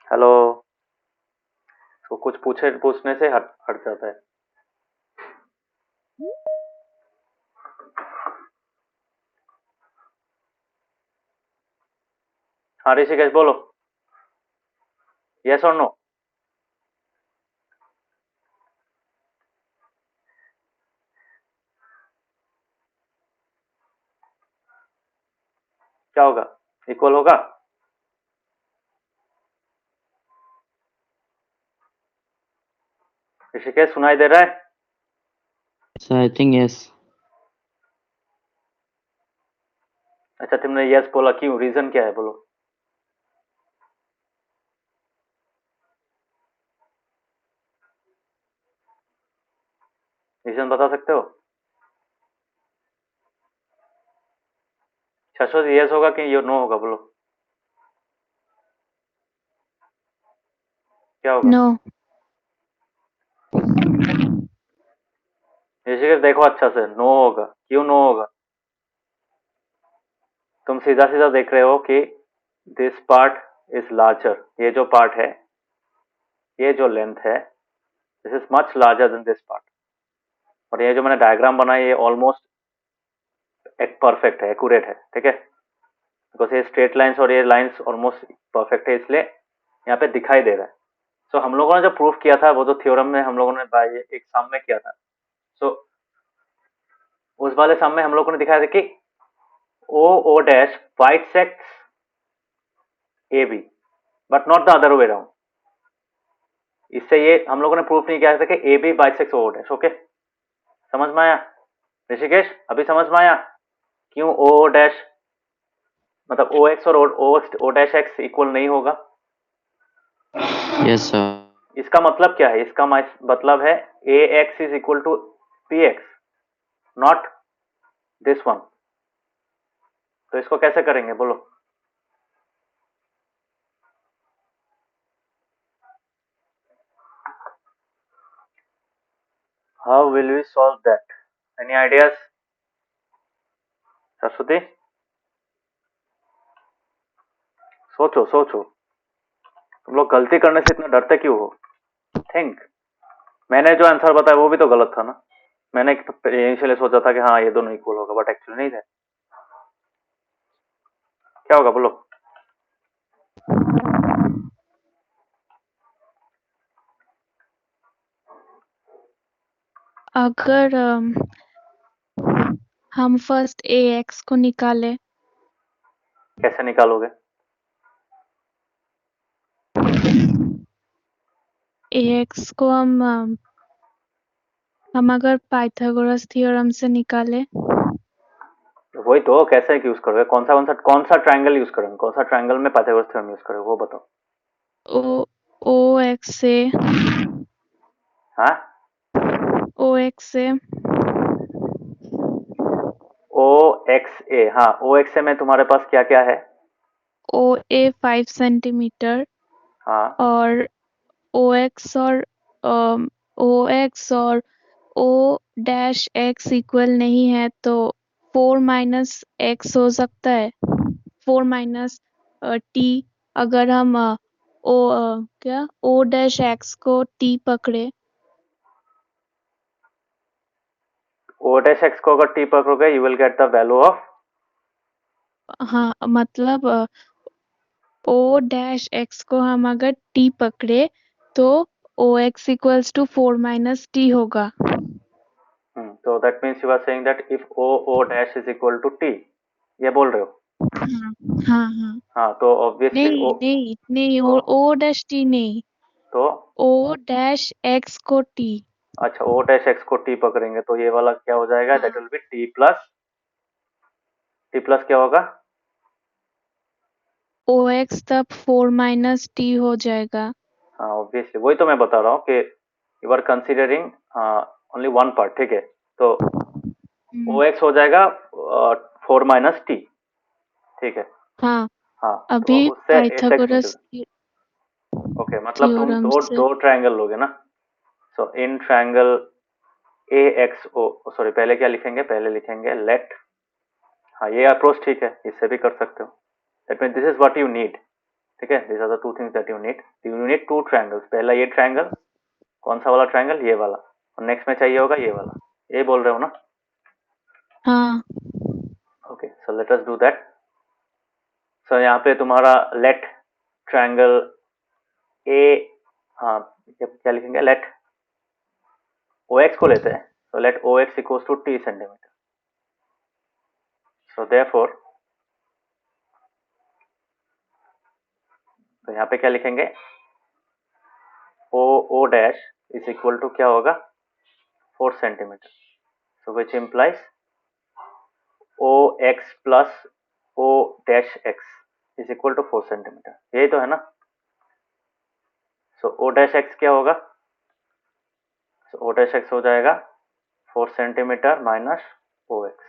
हेलो, तो कुछ पूछने से हट जाता है। हाँ ऋषिकेश बोलो, यस और नो? क्या होगा? इक्वल होगा? ऋषिकेश सुनाई दे रहा है? Sir I think yes. अच्छा तुमने यस बोला, क्यों? रीजन क्या है बोलो? रीजन बता सकते हो? शाश्वत यस होगा कि ये नो होगा? बोलो क्या होगा? नो। ऋषिकेश देखो अच्छा से, नो होगा। क्यों नो होगा? तुम सीधा सीधा देख रहे हो कि दिस पार्ट इज लार्जर। ये जो पार्ट है, ये जो लेंथ है, this is much larger than this part. और ये जो मैंने डायग्राम बनाया ये ऑलमोस्ट एक परफेक्ट है, एक्यूरेट है, ठीक है? बिकॉज ये स्ट्रेट लाइंस और ये लाइंस ऑलमोस्ट परफेक्ट है, इसलिए यहाँ पे दिखाई दे रहा है। सो हम लोगों ने जो प्रूफ किया था वो जो थ्योरम में हम लोगों ने एक सम में किया था, सो उस वाले सम में हम लोगों ने दिखाया था कि O O dash bisects A B but not the other way around. इससे ये हम लोगों ने प्रूफ नहीं किया था कि A B bisects O dash. Okay, समझ में आया ऋषिकेश? अभी समझ में आया क्यों ओ डैश मतलब ओ एक्स और ओ डैश एक्स इक्वल नहीं होगा? Yes sir. इसका मतलब क्या है? इसका मतलब है A X is equal to P X, not this one. तो इसको कैसे करेंगे बोलो? How will we solve that? Any ideas Saraswati? सोचो सोचो, तुम लोग गलती करने से इतना डरते क्यों हो? थिंक। मैंने जो आंसर बताया वो भी तो गलत था ना। मैंने इनिशियली सोचा था कि हाँ ये दोनों इक्वल होगा, बट एक्चुअली नहीं थे। क्या होगा बोलो? अगर हम फर्स्ट ax को निकाले, कैसे निकालोगे? ax को हम अगर पाइथागोरस थ्योरम से निकाले, वही तो, कैसे यूज करोगे? कौन सा ट्रायंगल यूज करेंगे? कौन सा ट्रायंगल में पाइथागोरस थ्योरम यूज करोगे वो बताओ। ox से हाँ, ox से ओ एक्स ए। हाँ, ओ एक्स ए में तुम्हारे पास क्या क्या है? oa 5 सेंटीमीटर हाँ, और ox और o डैश x इक्वल नहीं है तो 4 माइनस x हो सकता है। 4 माइनस t, अगर हम o डैश x को t पकड़े, ओ डैश एक्स को अगर टी पकड़ोगे you will get the value of. हाँ मतलब o डैश x को हम अगर t पकड़े तो ox equals to 4 minus t होगा। तो that means you are saying that if O dash is equal to T, ये बोल रहे हो? हाँ हाँ हाँ। हाँ, तो ऑब्वियसली ओ। नहीं नहीं नहीं, तो o डैश t नहीं, तो o डैश x को t। अच्छा, ओ डैश एक्स को टी पकड़ेंगे तो ये वाला क्या हो जाएगा? दैट हाँ, विल बी टी प्लस क्या होगा? ox तब 4 माइनस t हो जाएगा। हाँ, ऑब्वियसली वही तो मैं बता रहा हूँ कि you are considering only one part, ठीक है? तो ओ एक्स हो जाएगा 4 - t, ठीक है? हाँ, हाँ, तो अभी अब उससे एस एक्स पाइथागोरस निकल। ओके, मतलब तुम थ्योरम दो से। दो ट्रायंगल लोगे ना? So in triangle A X O, sorry पहले क्या लिखेंगे? पहले लिखेंगे लेट। हाँ, ये अप्रोच ठीक है, इससे भी कर सकते हो। That mean this is what you need, ठीक है? This are the two things that you need two triangles. पहला ये ट्रायंगल, कौन सा वाला ट्रायंगल? ये वाला। और नेक्स्ट में चाहिए होगा ये वाला। ये बोल रहे हो ना? हाँ okay, so let us do that. So यहाँ पे तुम्हारा लेट ट्रायंगल ए, हाँ क्या लिखेंगे? लेट ओ एक्स को लेते हैं, so let o x equals to t centimetre. so therefore, तो यहाँ पे क्या लिखेंगे? o dash is equal to क्या होगा? 4 centimetre. so which implies o x plus o dash x is equal to 4 centimetre. यही तो है ना? so o डैश x क्या होगा? so o डैश x हो जाएगा 4 centimetre minus O X,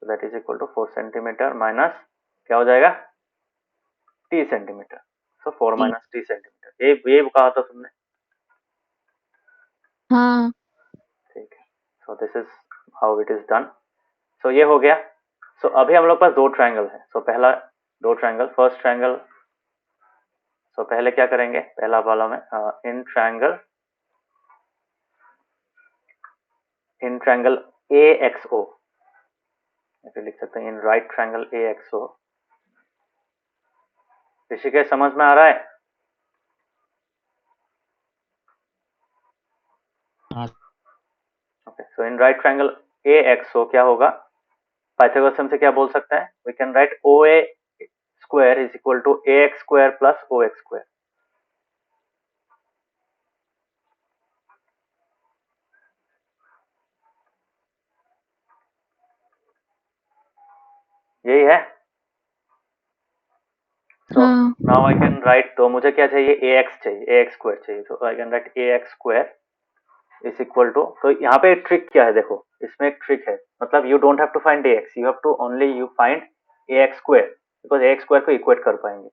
so that is equal to 4 centimetre minus क्या हो जाएगा? t centimetre. so 4 T. Minus t centimetre, ये कहा था तुमने। हाँ ठीक है, so this is how it is done. So ये हो गया। सो अभी हम लोग पास दो ट्रायंगल है। सो पहला दो ट्रायंगल, फर्स्ट ट्रायंगल। सो पहले क्या करेंगे? पहला वाला में इन ट्रायंगल ए एक्स ओ, ऐसे लिख सकते हैं in right triangle A X O. Rishikesh समझ में आ रहा है? हाँ okay, so in right triangle A X O क्या होगा? पाइथागोरस से क्या बोल सकते हैं? We can write O A square is equal to A X square plus O X square. यही है। सो हाँ नाउ आई कैन राइट, तो मुझे क्या चाहिए? ए एक्स चाहिए, ए एक्स स्क्वायर चाहिए। तो I can write A X square is equal to, तो यहाँ पे ट्रिक क्या है देखो, इसमें एक ट्रिक है। मतलब you don't have to find A X, you have to only you find A X square, because A X square को इक्वेट कर पाएंगे,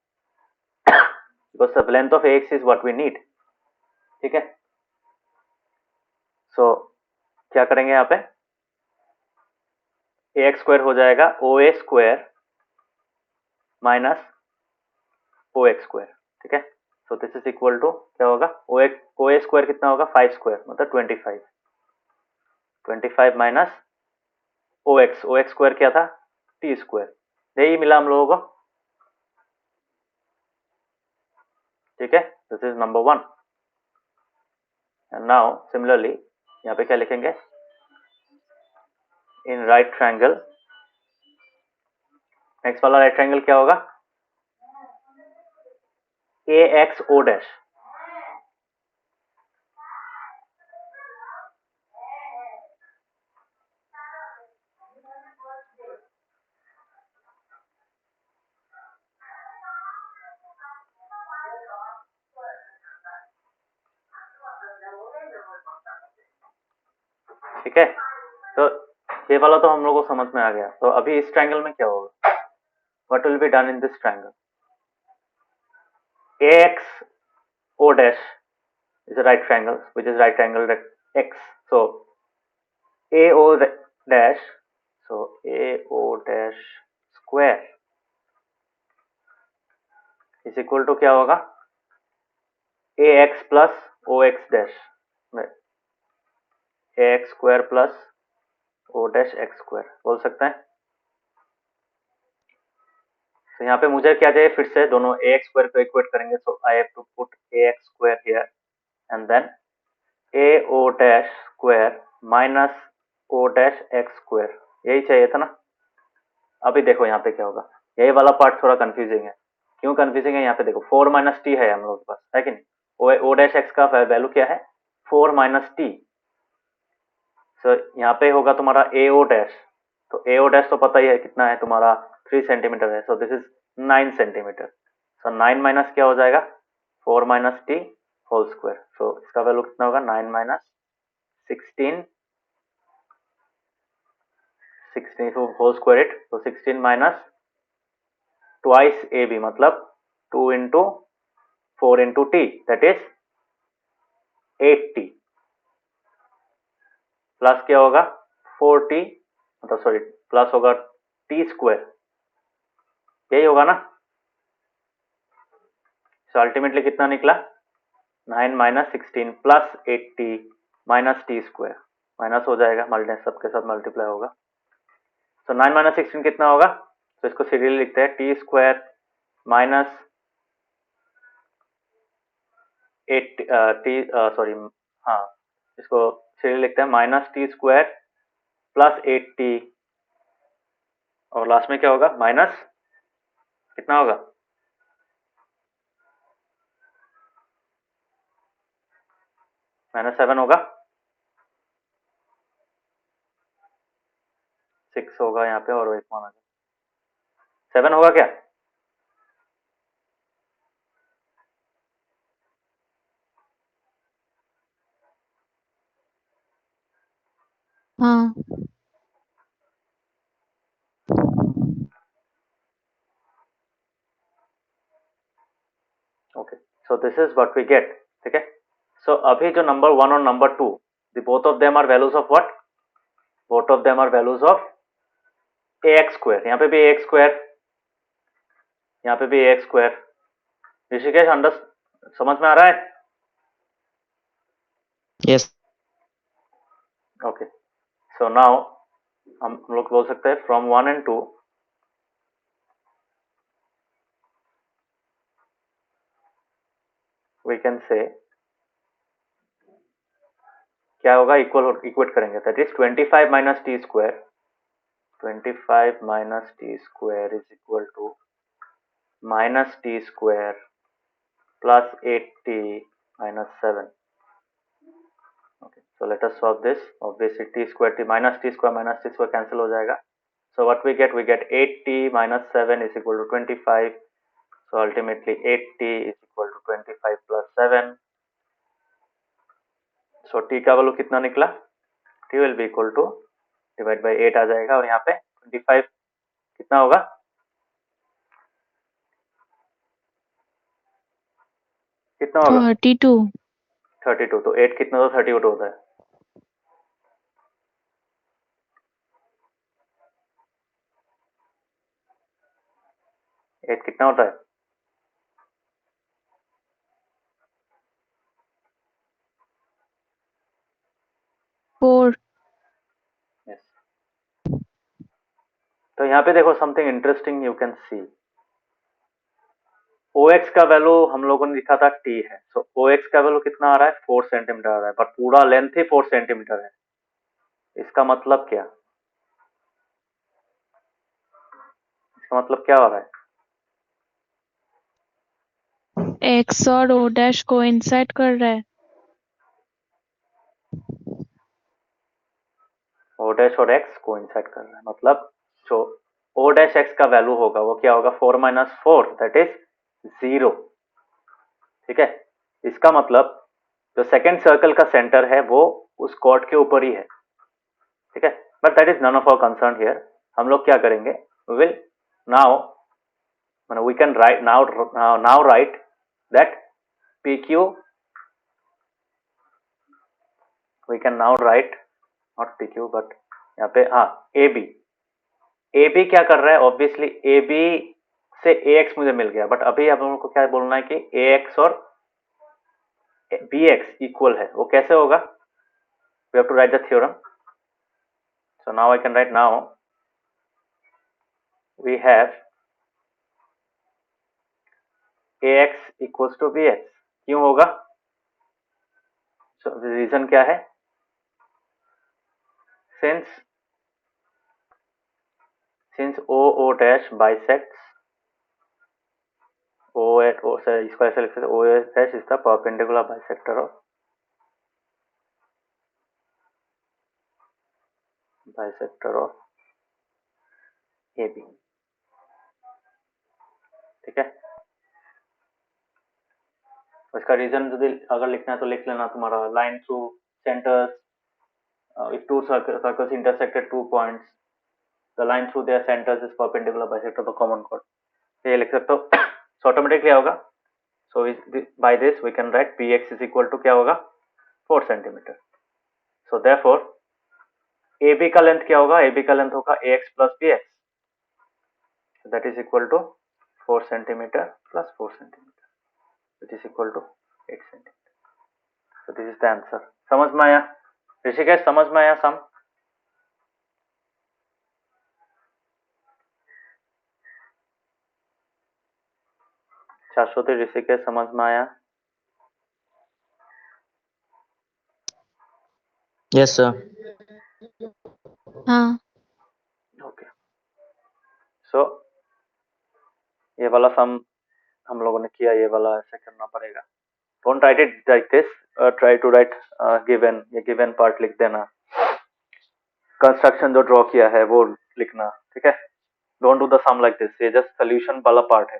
because the length of A X is what we need, ठीक है? सो क्या करेंगे यहाँ पे, ax square हो जाएगा oa square minus ox square, ठीक है। So this is equal to क्या होगा, oa स्क्वायर कितना होगा 5 स्क्वायर मतलब 25 माइनस ox स्क्वायर क्या था t स्क्वायर, यही मिला हम लोगों को, ठीक है। This is number 1 and now similarly यहाँ पे क्या लिखेंगे, इन राइट ट्रायंगल, नेक्स्ट वाला राइट ट्रायंगल क्या होगा, ax o डैश, ठीक है। तो ये वाला तो हम लोग को समझ में आ गया। तो अभी इस ट्रायंगल में क्या होगा, what will be done in this triangle, ax o dash is a right triangle which is right triangle x, so ao dash, so ao dash square is equal to क्या होगा, ax plus ox dash, ax square plus o dash x square बोल सकते हैं। तो यहाँ पे मुझे क्या चाहिए, फिर से दोनों ax square को इक्वेट करेंगे, so I have to put ax square here and then ao dash square minus o dash x square, यही चाहिए था ना। अभी देखो यहाँ पे क्या होगा, यही वाला पार्ट थोड़ा कंफ्यूजिंग है। क्यों कंफ्यूजिंग है, यहाँ पे देखो 4 माइनस टी है हम लोग के पास, है कि नहीं, ओ डैश एक्स का वैल्यू क्या है 4 माइनस टी, सो यहाँ पे होगा तुम्हारा ए ओ डैश, तो ए ओ डैश तो पता ही है कितना है तुम्हारा 3 सेंटीमीटर है, so this is 9 centimetre, so 9 minus क्या हो जाएगा 4 माइनस टी होल स्क्वायर, सो इसका वैल्यू कितना होगा 9 माइनस 16 होल स्क्वायर इट, तो 16 माइनस ट्वाइस ए बी मतलब 2 into 4 into T that is 8t plus क्या होगा 4t, मतलब सॉरी प्लस होगा टी स्क्वायर, यही होगा ना। सो अल्टीमेटली कितना निकला 9 minus 16 plus 8t minus T square, minus हो जाएगा, मल्टीप्लाई सबके साथ मल्टीप्लाई होगा। सो 9 माइनस 16 कितना होगा, तो इसको सीरियली लिखते हैं T square minus 8 T sorry हाँ इसको सीरियली लिखते हैं minus T square plus 8t और लास्ट में क्या होगा माइनस कितना होगा -7 होगा, 6 होगा यहाँ पे और एक माना 7 होगा क्या, हाँ। Okay, so this is what we get, ठीक है। सो अभी जो नंबर 1 और number 2 both of them are values of what, both of them are values of ax square, यहाँ पे भी ax स्क्वायर, यहाँ पे भी ax स्क्वायर, ऋषिकेश अंडर समझ में आ रहा है, Yes. ओके। सो नाउ हम लोग बोल सकते हैं फ्रॉम 1 and 2 वी कैन से क्या होगा, इक्वेट करेंगे that is 25 minus T square, 25 minus T square is equal to minus T square plus 8t minus 7. Okay, so let us solve this. Obviously t square minus t square cancel हो जाएगा. So what we get 8t minus 7 is equal to 25. So ultimately 8t is equal to 25 plus 7. So t का value कितना निकला, t will be equal to divide by 8 आ जाएगा और यहाँ पे 25 कितना होगा, कितना होगा 32। 32, तो 8 कितना, तो 32 होता है, 8 कितना होता है? 4. यस। तो यहाँ पे देखो something interesting you can see. OX का वैल्यू हम लोगों ने लिखा था T है, सो OX का वैल्यू कितना आ रहा है? 4 सेंटीमीटर आ रहा है, पर पूरा लेंथ ही 4 सेंटीमीटर है। इसका मतलब क्या? इसका मतलब क्या हो रहा है? X और O डैश कोइंसाइड कर रहा है। O डैश और X कोइंसाइड कर रहा है, मतलब जो O डैश X का वैल्यू होगा वो क्या होगा? 4 माइनस 4 दैट इज 0। ठीक है, इसका मतलब जो सेकेंड सर्कल का सेंटर है वो उस कॉर्ड के ऊपर ही है। ठीक है, but that is none of our concern here. हम लोग क्या करेंगे? We will now we can write now write that PQ, we can now write not PQ but यहाँ पे हाँ AB क्या कर रहा है? ऑब्वियसली AB से AX मुझे मिल गया, बट अभी आप लोगों को क्या बोलना है कि AX और BX इक्वल है। वो कैसे होगा? we have to write the theorem. So now I can write, now we have AX equals to BX। क्यों होगा? so रीजन क्या है? since OO dash bisects इसको ऐसे लिख सकते O dash is the perpendicular bisector of AB। ठीक है, इसका रीजन अगर लिखना है तो लिख लेना तुम्हारा line through centres, if two circles intersected 2 points, the line through their centers is perpendicular bisector of the common chord। ये लिख सकते हो। so ऑटोमेटिकली क्या होगा? so by this we can write Px is equal to क्या होगा? 4 centimetre. so therefore AB का length क्या होगा? AB का लेंथ होगा AX plus BX, that is equal to 4 centimeter plus 4 centimeter, which is equal to 8 centimeter। so this is the answer। समझ में आया ऋषिकेश? समझ में आया सम? शाश्वती, ऋषिकेश समझ में आया? Yes, sir. हाँ। ओके, सो ये वाला सम हम लोगों ने किया, ये वाला ऐसे करना पड़ेगा। Don't write it like this, try to write given, ये गिवन पार्ट लिख देना, कंस्ट्रक्शन जो ड्रॉ किया है वो लिखना। ठीक है, don't do the sum like this, ये जस्ट सोल्यूशन वाला पार्ट है।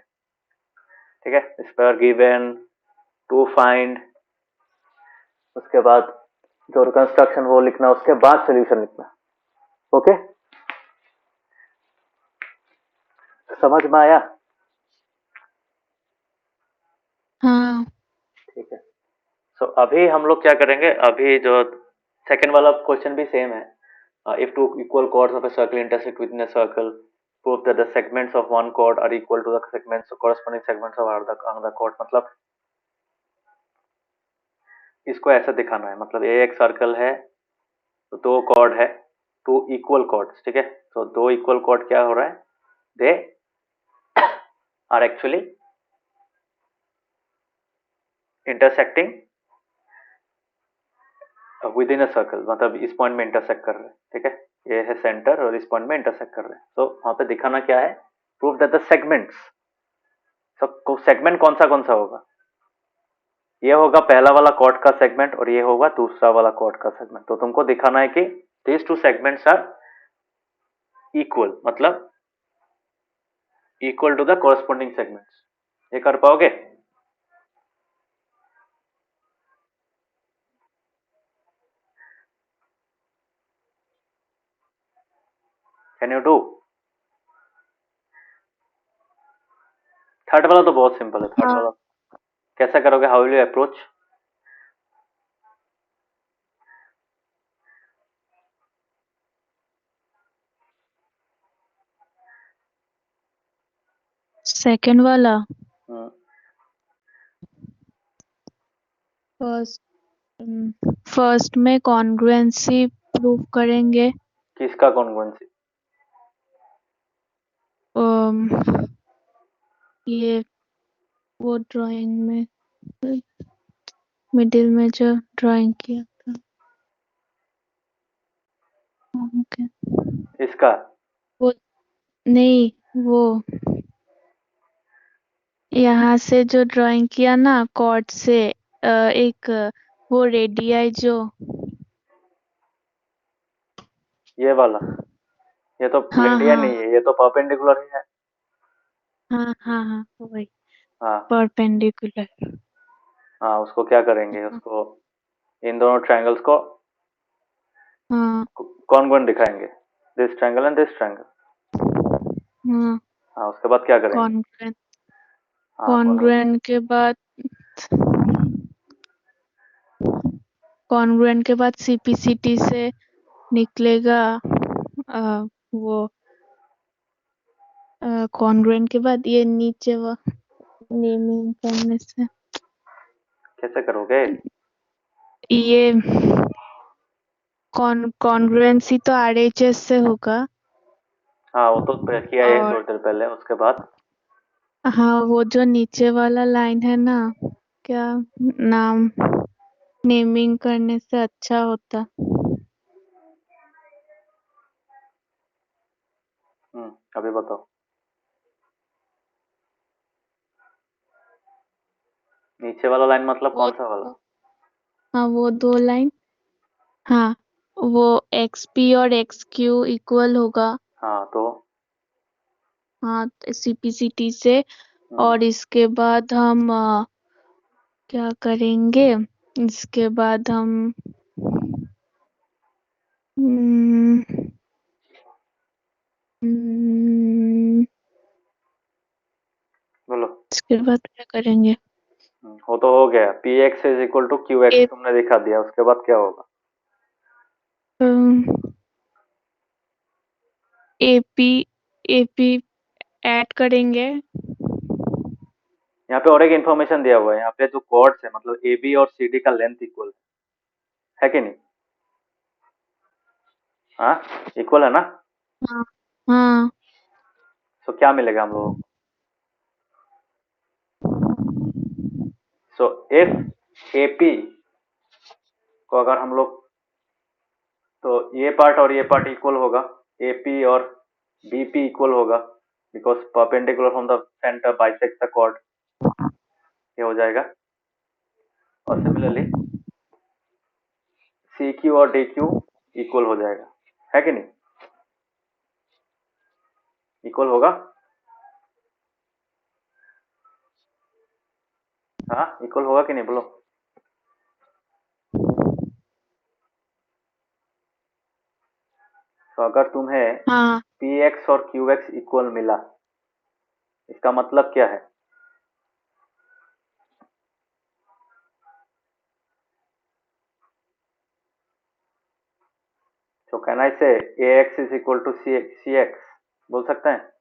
ठीक है, इस पर गिवन टू फाइंड, उसके बाद जो कंस्ट्रक्शन वो लिखना, उसके बाद सोल्यूशन लिखना। ओके, समझ में आया? हाँ। ठीक है, सो अभी हम लोग क्या करेंगे? अभी जो सेकंड वाला क्वेश्चन भी सेम है। If two equal chords of a circle intersect within a circle, prove that the segments of one chord are equal to the corresponding segments of another chord। मतलब इसको ऐसा दिखाना है, मतलब ये एक सर्कल है तो दो कॉर्ड है, टू इक्वल कॉर्ड्स। ठीक है, तो दो इक्वल कॉर्ड क्या हो रहा है? They are actually intersecting within a circle, मतलब इस पॉइंट में इंटरसेक्ट कर रहे हैं। ठीक है, ये है सेंटर और इस पॉइंट में इंटरसेक्ट कर रहे हैं। तो वहां पे दिखाना क्या है? प्रूव दैट द सेगमेंट्स, सब सेगमेंट कौन सा होगा? ये होगा पहला वाला कॉर्ड का सेगमेंट और ये होगा दूसरा वाला कॉर्ड का सेगमेंट। तो तुमको दिखाना है कि these two segments are equal, मतलब equal to the corresponding segments. ये कर पाओगे? Can you do? थर्ड वाला तो बहुत सिंपल है। थर्ड हाँ। वाला कैसा करोगे? How will you approach? Second वाला हम्म, फर्स्ट में कॉन्ग्रुएंसी प्रूव करेंगे। किसका कॉन्ग्रुएंसी? अम, ये वो ड्राइंग में मिडिल में जो ड्राइंग किया था। ओके। इसका वो नहीं, वो यहाँ से जो ड्राइंग किया ना कॉर्ड से एक वो रेडियाई जो ये वाला, ये तो हाँ रेडियन हाँ नहीं है, ये तो परपेंडिकुलर ही है। हाँ हाँ हाँ वही हाँ परपेंडिकुलर। हाँ, उसको क्या करेंगे, उसको इन दोनों ट्रायंगल्स को हाँ कॉन्ग्रुएंट दिखाएंगे, this triangle and this triangle. हाँ हाँ, उसके बाद क्या करेंगे? कॉन्ग्रुएंट हाँ कॉन्ग्रुएंट के बाद सीपीसीटी से निकलेगा वो कॉन्ग्रुएंट के बाद ये नीचे वो नेमिंग करने से कैसे करोगे? ये कॉन्ग्रुएंसी तो आरएचएस से होगा। हाँ, वो तो किया है और थोड़ी देर पहले, उसके बाद हाँ वो जो नीचे वाला लाइन है ना, क्या नाम नेमिंग करने से अच्छा होता। अभी बताओ, नीचे वाला लाइन मतलब वो कौन सा वाला? हाँ वो दो लाइन, हाँ वो एक्स पी और एक्स क्यू इक्वल होगा। हाँ तो हाँ सीपीसीटी से। हम्म, और इसके बाद हम क्या करेंगे, इसके बाद हम हम्म, हम्म, बोलो। इसके बाद क्या करेंगे। वो तो हो गया, P X is equal to Q X A, तुमने दिखा दिया, उसके बाद क्या होगा? एपी एपी ऐड करेंगे। यहाँ पे और एक इन्फॉर्मेशन दिया हुआ है, यहाँ पे जो कॉर्ड्स है मतलब ए बी और सी डी का लेंथ इक्वल है कि नहीं? हाँ, इक्वल है ना? हाँ हाँ सो क्या मिलेगा हम लोगों को? सो इफ ए पी को अगर हम लोग, तो ये पार्ट और ये पार्ट इक्वल होगा, ए पी और बी पी इक्वल होगा, because perpendicular from the centre bisect the chord, ये हो जाएगा। और सिमिलरली सी क्यू और डी क्यू इक्वल हो जाएगा, है कि नहीं? इक्वल होगा। हाँ, इक्वल होगा कि नहीं, बोलो। तो अगर तुम्हें हाँ पी एक्स और क्यू एक्स इक्वल मिला, इसका मतलब क्या है? तो can I say A X is equal to C X, बोल सकते हैं?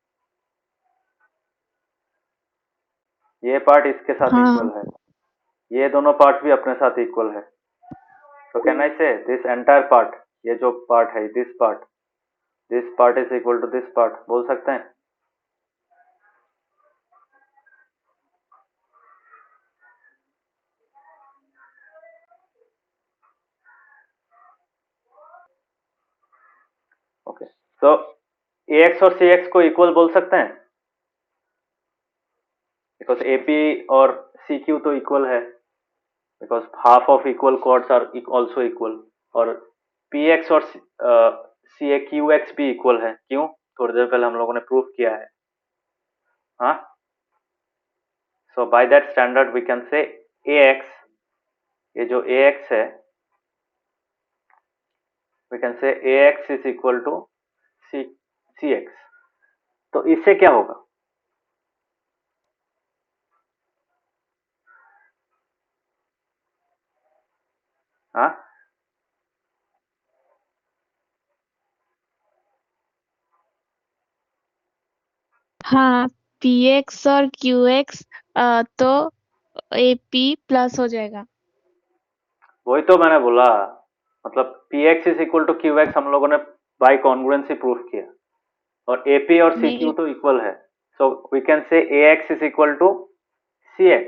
ये पार्ट इसके साथ हाँ इक्वल है, ये दोनों पार्ट भी अपने साथ इक्वल है। तो can I say this entire part, ये जो पार्ट है this part is equal to this part, बोल सकते हैं? ओके, तो ए एक्स और सी एक्स को इक्वल बोल सकते हैं, बिकॉज ए पी और सी क्यू तो इक्वल है, because half of equal chords are also equal. और पी एक्स और सी ए क्यू एक्स भी इक्वल है, क्यों? थोड़ी देर पहले हम लोगों ने प्रूफ किया है। हाँ, so by that standard we can say A X, ये जो ए एक्स है, we can say A X is equal to C X. तो इससे क्या होगा? हाँ, हाँ px और qx तो ap प्लस हो जाएगा। वही तो मैंने बोला, मतलब px is equal to qx हम लोगों ने बाय कॉन्ग्रुएंसी प्रूफ किया, और ap और नहीं cq तो इक्वल है, so we can say ax is equal to cx।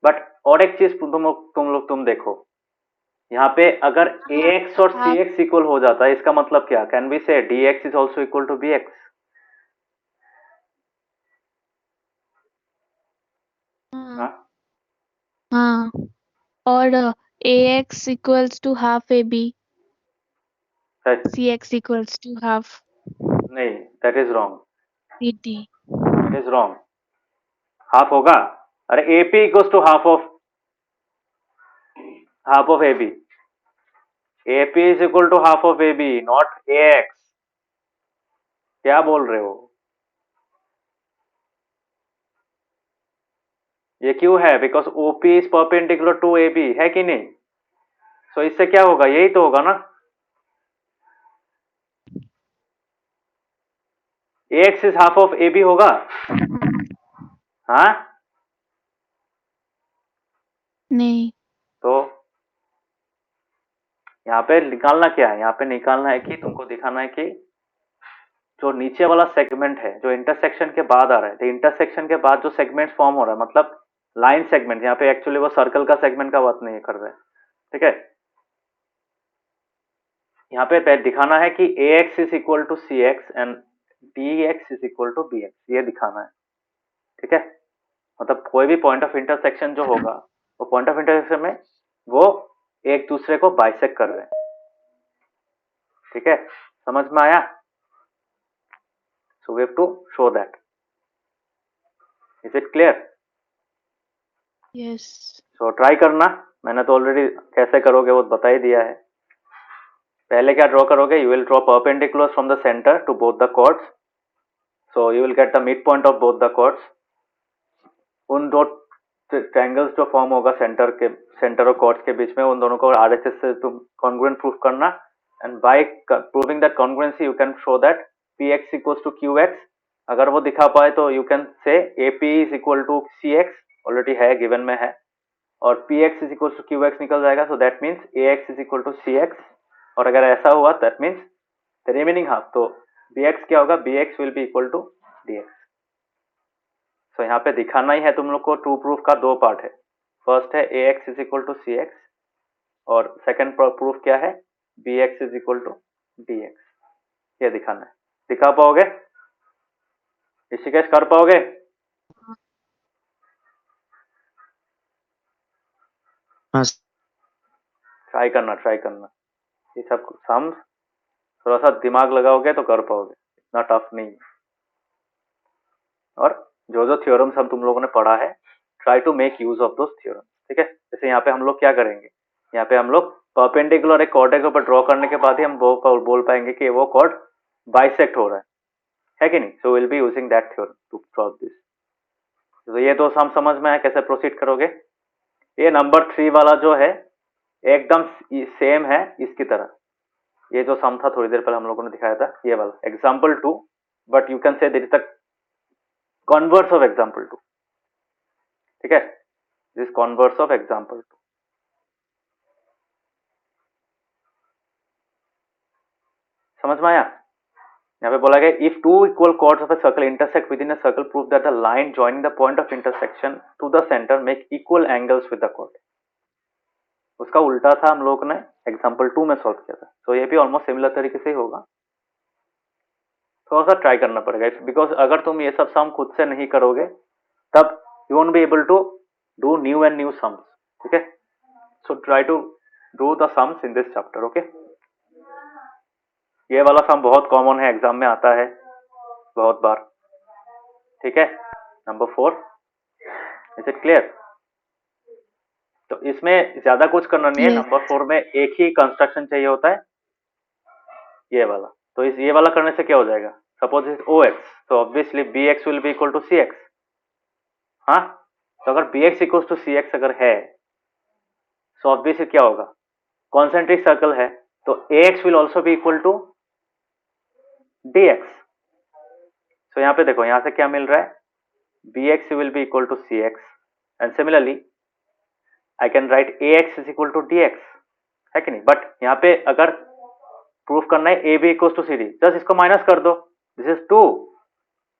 But और एक चीज तुम देखो, यहाँ पे अगर ax और आप cx इक्वल हो जाता है, इसका मतलब क्या, can we say dx is also equal to bx? हाँ हाँ, हाँ और ax equals to half ab, such cx equals to half नहीं, that is wrong, ct। That is wrong. Half होगा, अरे ap equals to half of ab, ap is equal to half of ab, not ax। क्या बोल रहे हो, ये क्यों है? Because OP is perpendicular to AB, है कि नहीं? सो इससे क्या होगा, यही तो होगा ना, AX is half of AB होगा। हाँ, नहीं तो यहाँ पे निकालना क्या है, यहाँ पे निकालना है कि तुमको दिखाना है कि जो नीचे वाला सेगमेंट है जो इंटरसेक्शन के बाद आ रहा है, तो इंटरसेक्शन के बाद जो सेगमेंट फॉर्म हो रहा है, मतलब लाइन सेगमेंट, यहाँ पे एक्चुअली वो सर्कल का सेगमेंट का बात नहीं कर रहे हैं, ठीक है। यहाँ पे दिखाना है कि AX is equal to CX and DX is equal to BX, ये दिखाना है, ठीक है। मतलब कोई भी पॉइंट ऑफ इंटरसेक्शन जो होगा, वो पॉइंट ऑफ इंटरसेक्शन में वो एक दूसरे को बाइसेक्ट कर रहे हैं, ठीक है, समझ में आया? So we have to show that, is it clear? Yes so try करना, मैंने तो ऑलरेडी कैसे करोगे वो बता ही दिया है। पहले क्या ड्रॉ करोगे, you will draw perpendicular from the centre to both the chords, so you will get the mid point of both the chords. उन दो ट्रायंगल्स जो फॉर्म होगा सेंटर और कॉर्ड्स के बीच में, उन दोनों को RHS से तुम कॉन्ग्रुएंट प्रूफ करना, and by proving that congruency you can show that px equals to qx। अगर वो दिखा पाए तो you can say ap is equal to cx, already है, गिवन में है, और px is equal to qx निकल जाएगा, so that means ax is equal to cx। और अगर ऐसा हुआ that means the remaining half, तो bx क्या होगा, bx will be equal to dx। तो यहाँ पे दिखाना ही है तुम लोग को, ट्रू प्रूफ का दो पार्ट है, फर्स्ट है ax is equal to cx, और सेकंड प्रूफ क्या है, bx is equal to dx, ये दिखाना है। दिखा पाओगे ऋषिकेश, कर पाओगे? हाँ ट्राई करना, ये सब सम थोड़ा सा दिमाग लगाओगे तो कर पाओगे, इतना टफ नहीं है। और जो जो थ्योरम्स हम तुम लोगों ने पढ़ा है, try to make use of those theorems, ठीक है। जैसे यहाँ पे हम लोग क्या करेंगे, यहाँ पे हम लोग परपेंडिकुलर एक कॉर्ड के ऊपर ड्रॉ करने के बाद ही हम बोल पाएंगे कि वो कॉर्ड बाइसेक्ट हो रहा है कि नहीं? So will be using that theorem to prove this. तो ये तो हम समझ में आया कैसे प्रोसीड करोगे। ये नंबर 3 वाला जो है एकदम सेम है इसकी तरह, ये जो सम था थोड़ी देर पहले हम लोगों ने दिखाया था, ये वाला एग्जाम्पल 2, बट यू कैन से this the converse of example 2, ठीक है, दिस कॉन्वर्स ऑफ एग्जाम्पल 2। समझ में आया? यहाँ पे बोला गया if two equal chords of a circle intersect within a circle prove that the line joining the point of intersection to the centre make equal angles with the chord. उसका उल्टा था, हम लोग ने एग्जाम्पल 2 में solve किया था, तो ये भी ऑलमोस्ट सिमिलर तरीके से ही होगा, थोड़ा सा ट्राई करना पड़ेगा, बिकॉज अगर तुम ये सब सम खुद से नहीं करोगे तब you won't be able to do new and new sums, ठीक है। So try to do the sums in this chapter, okay. ये वाला सम बहुत कॉमन है, एग्जाम में आता है बहुत बार, ठीक है। Number 4, is it clear? तो इसमें ज्यादा कुछ करना नहीं है, यस नंबर 4 में एक ही कंस्ट्रक्शन चाहिए होता है, ये वाला। तो इस ये वाला करने से क्या हो जाएगा, सपोज इज OX, तो obviously BX will be equal to CX। हाँ, तो अगर BX इक्वल टू CX अगर है, तो ऑब्वियसली क्या होगा, कॉन्सेंट्रिक सर्कल है, तो AX will also be equal to DX। तो यहाँ पे देखो, यहाँ से क्या मिल रहा है, bx will be equal to cx, and similarly I can write ax is equal to dx, है कि नहीं? बट यहाँ पे अगर प्रूफ करना है ab equal to cd, just इसको माइनस कर दो, this is 2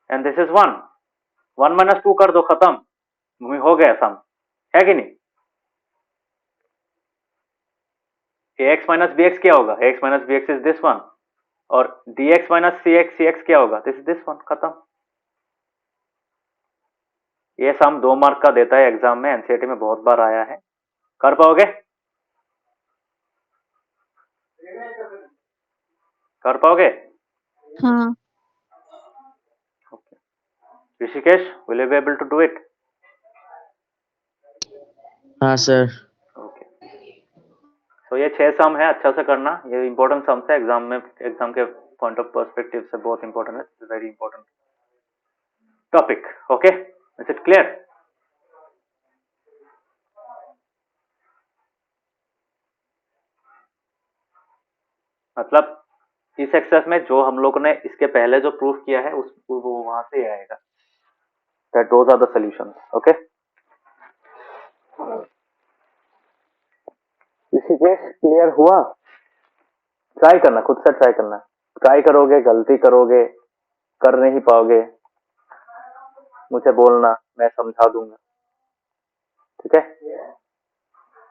and this is 1, 1 minus 2 कर दो, खत्म, हो गया सम, है कि नहीं? ax माइनस bx क्या होगा? ax minus bx is this one, और dx माइनस cx क्या होगा? दिस इज दिस वन, खत्म। ये सम 2 मार्क का देता है एग्जाम में, एनसीईआरटी में बहुत बार आया है। कर पाओगे? कर पाओगे? हाँ। Rishikesh, will you be able to do it? हाँ सर। ओके, तो ये 6 सम है, अच्छा से करना, ये इंपॉर्टेंट सम्स है एग्जाम में, एग्जाम के पॉइंट ऑफ पर्सपेक्टिव से बहुत इंपॉर्टेंट है, very important topic. Okay, is it clear? मतलब इस एक्सरसाइज में जो हम लोगों ने इसके पहले जो प्रूफ किया है उस वो वहां से ही आएगा, that those are the solutions. Okay, Rishikesh clear हुआ? ट्राई करना, खुद से ट्राई करना, ट्राई करोगे गलती करोगे, कर नहीं पाओगे, मुझे बोलना, मैं समझा दूंगा, ठीक है?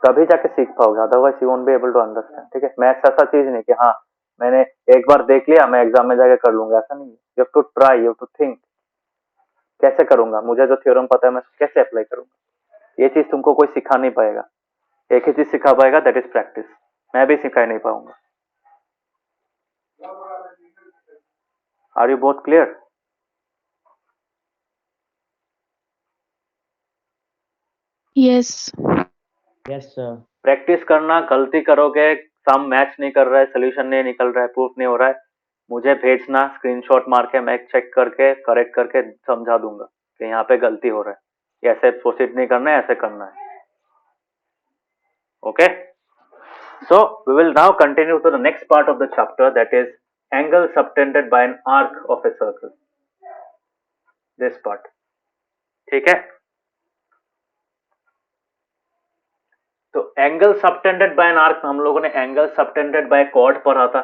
तभी जाके सीख पाओगे, otherwise you won't be able to understand, ठीक है? मैथ्स ऐसा चीज नहीं कि हाँ मैंने एक बार देख लिया मैं एग्जाम में जाके कर लूंगा, ऐसा नहीं है। You have to try, you have to think, कैसे करूंगा, मुझे जो थ्योरम पता है मैं कैसे अप्लाई करूंगा, ये चीज तुमको कोई सिखा नहीं पाएगा। एक ही चीज सिखा पाएगा, दैट इज प्रैक्टिस। मैं भी सिखा नहीं पाऊंगा। Are you both clear? Yes. Yes sir. Practice करना, गलती करोगे, सम मैच नहीं कर रहा है, सोल्यूशन नहीं निकल रहा है, प्रूफ नहीं हो रहा है, मुझे भेजना, स्क्रीनशॉट मार के मैं चेक करके करेक्ट करके समझा दूंगा कि यहाँ पे गलती हो रहा है, ऐसे प्रोसीड नहीं करना है, ऐसे करना है। Okay, so we will now continue to the next part of the chapter, that is angle subtended by an arc of a circle, this part, ठीक है? तो angle subtended bye an arc, हम लोगों ने एंगल सबटेंडेड बाय कॉर्ड पढ़ा था।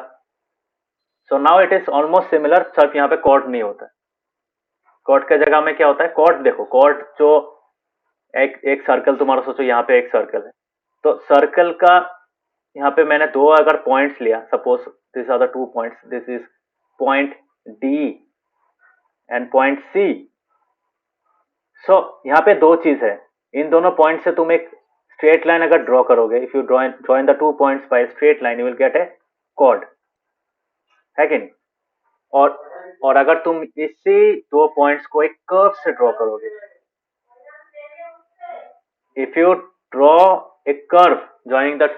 So now it is almost similar, सिर्फ यहाँ पे कॉर्ड नहीं होता है। कॉर्ड के जगह में क्या होता है? कॉर्ड देखो, कॉर्ड जो एक सर्कल तुम्हारा सोचो, यहाँ पे एक सर्कल है, तो सर्कल का यहाँ पे मैंने दो अगर पॉइंट्स लिया, suppose this are the 2 points, this is point D and point C. So यहाँ पे दो चीज है, इन दोनों पॉइंट से तुम एक स्ट्रेट लाइन अगर ड्रॉ करोगे, if you join the 2 points by straight line, you will get a chord, है कि नहीं? और अगर तुम इसी दो पॉइंट्स को एक कर्व से ड्रॉ करोगे, if you draw a curve joining the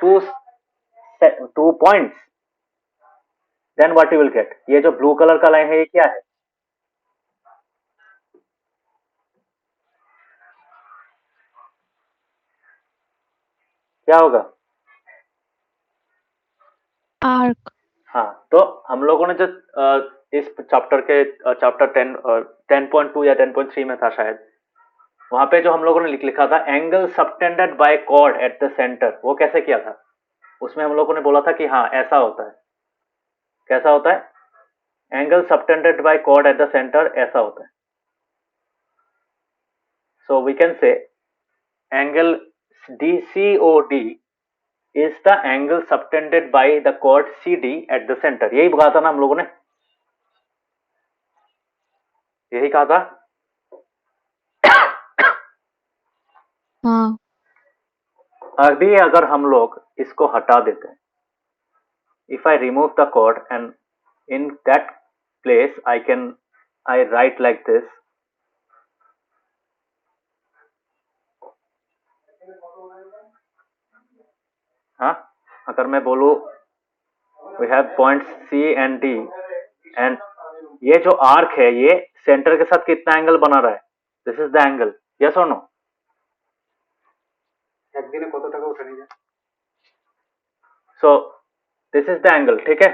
two points, then what you will get? ये जो ब्लू कलर का लाइन है ये क्या है? क्या होगा? आर्क। हाँ, तो हम लोगों ने जो इस चैप्टर के चैप्टर 10.2 या 10.3 में था शायद, वहां पे जो हम लोगों ने लिखा था angle subtended by chord at the centre, वो कैसे किया था? उसमें हम लोगों ने बोला था कि हाँ ऐसा होता है। कैसा होता है? Angle subtended by chord at the centre ऐसा होता है। So we can say angle DCOD is the angle subtended by the chord CD at the center। यही कहा था ना हम लोगों ने, यही कहा था। हाँ। अभी अगर हम लोग इसको हटा देते हैं, if I remove the chord and in that place I write like this, हाँ, अगर मैं बोलूं we have points C and D and ये जो आर्क है ये सेंटर के साथ कितना एंगल बना रहा है? This is the angle, yes और नो? একদিনে কত টাকা উঠে নিয়ে যায়? सो दिस इज द एंगल, ठीक है?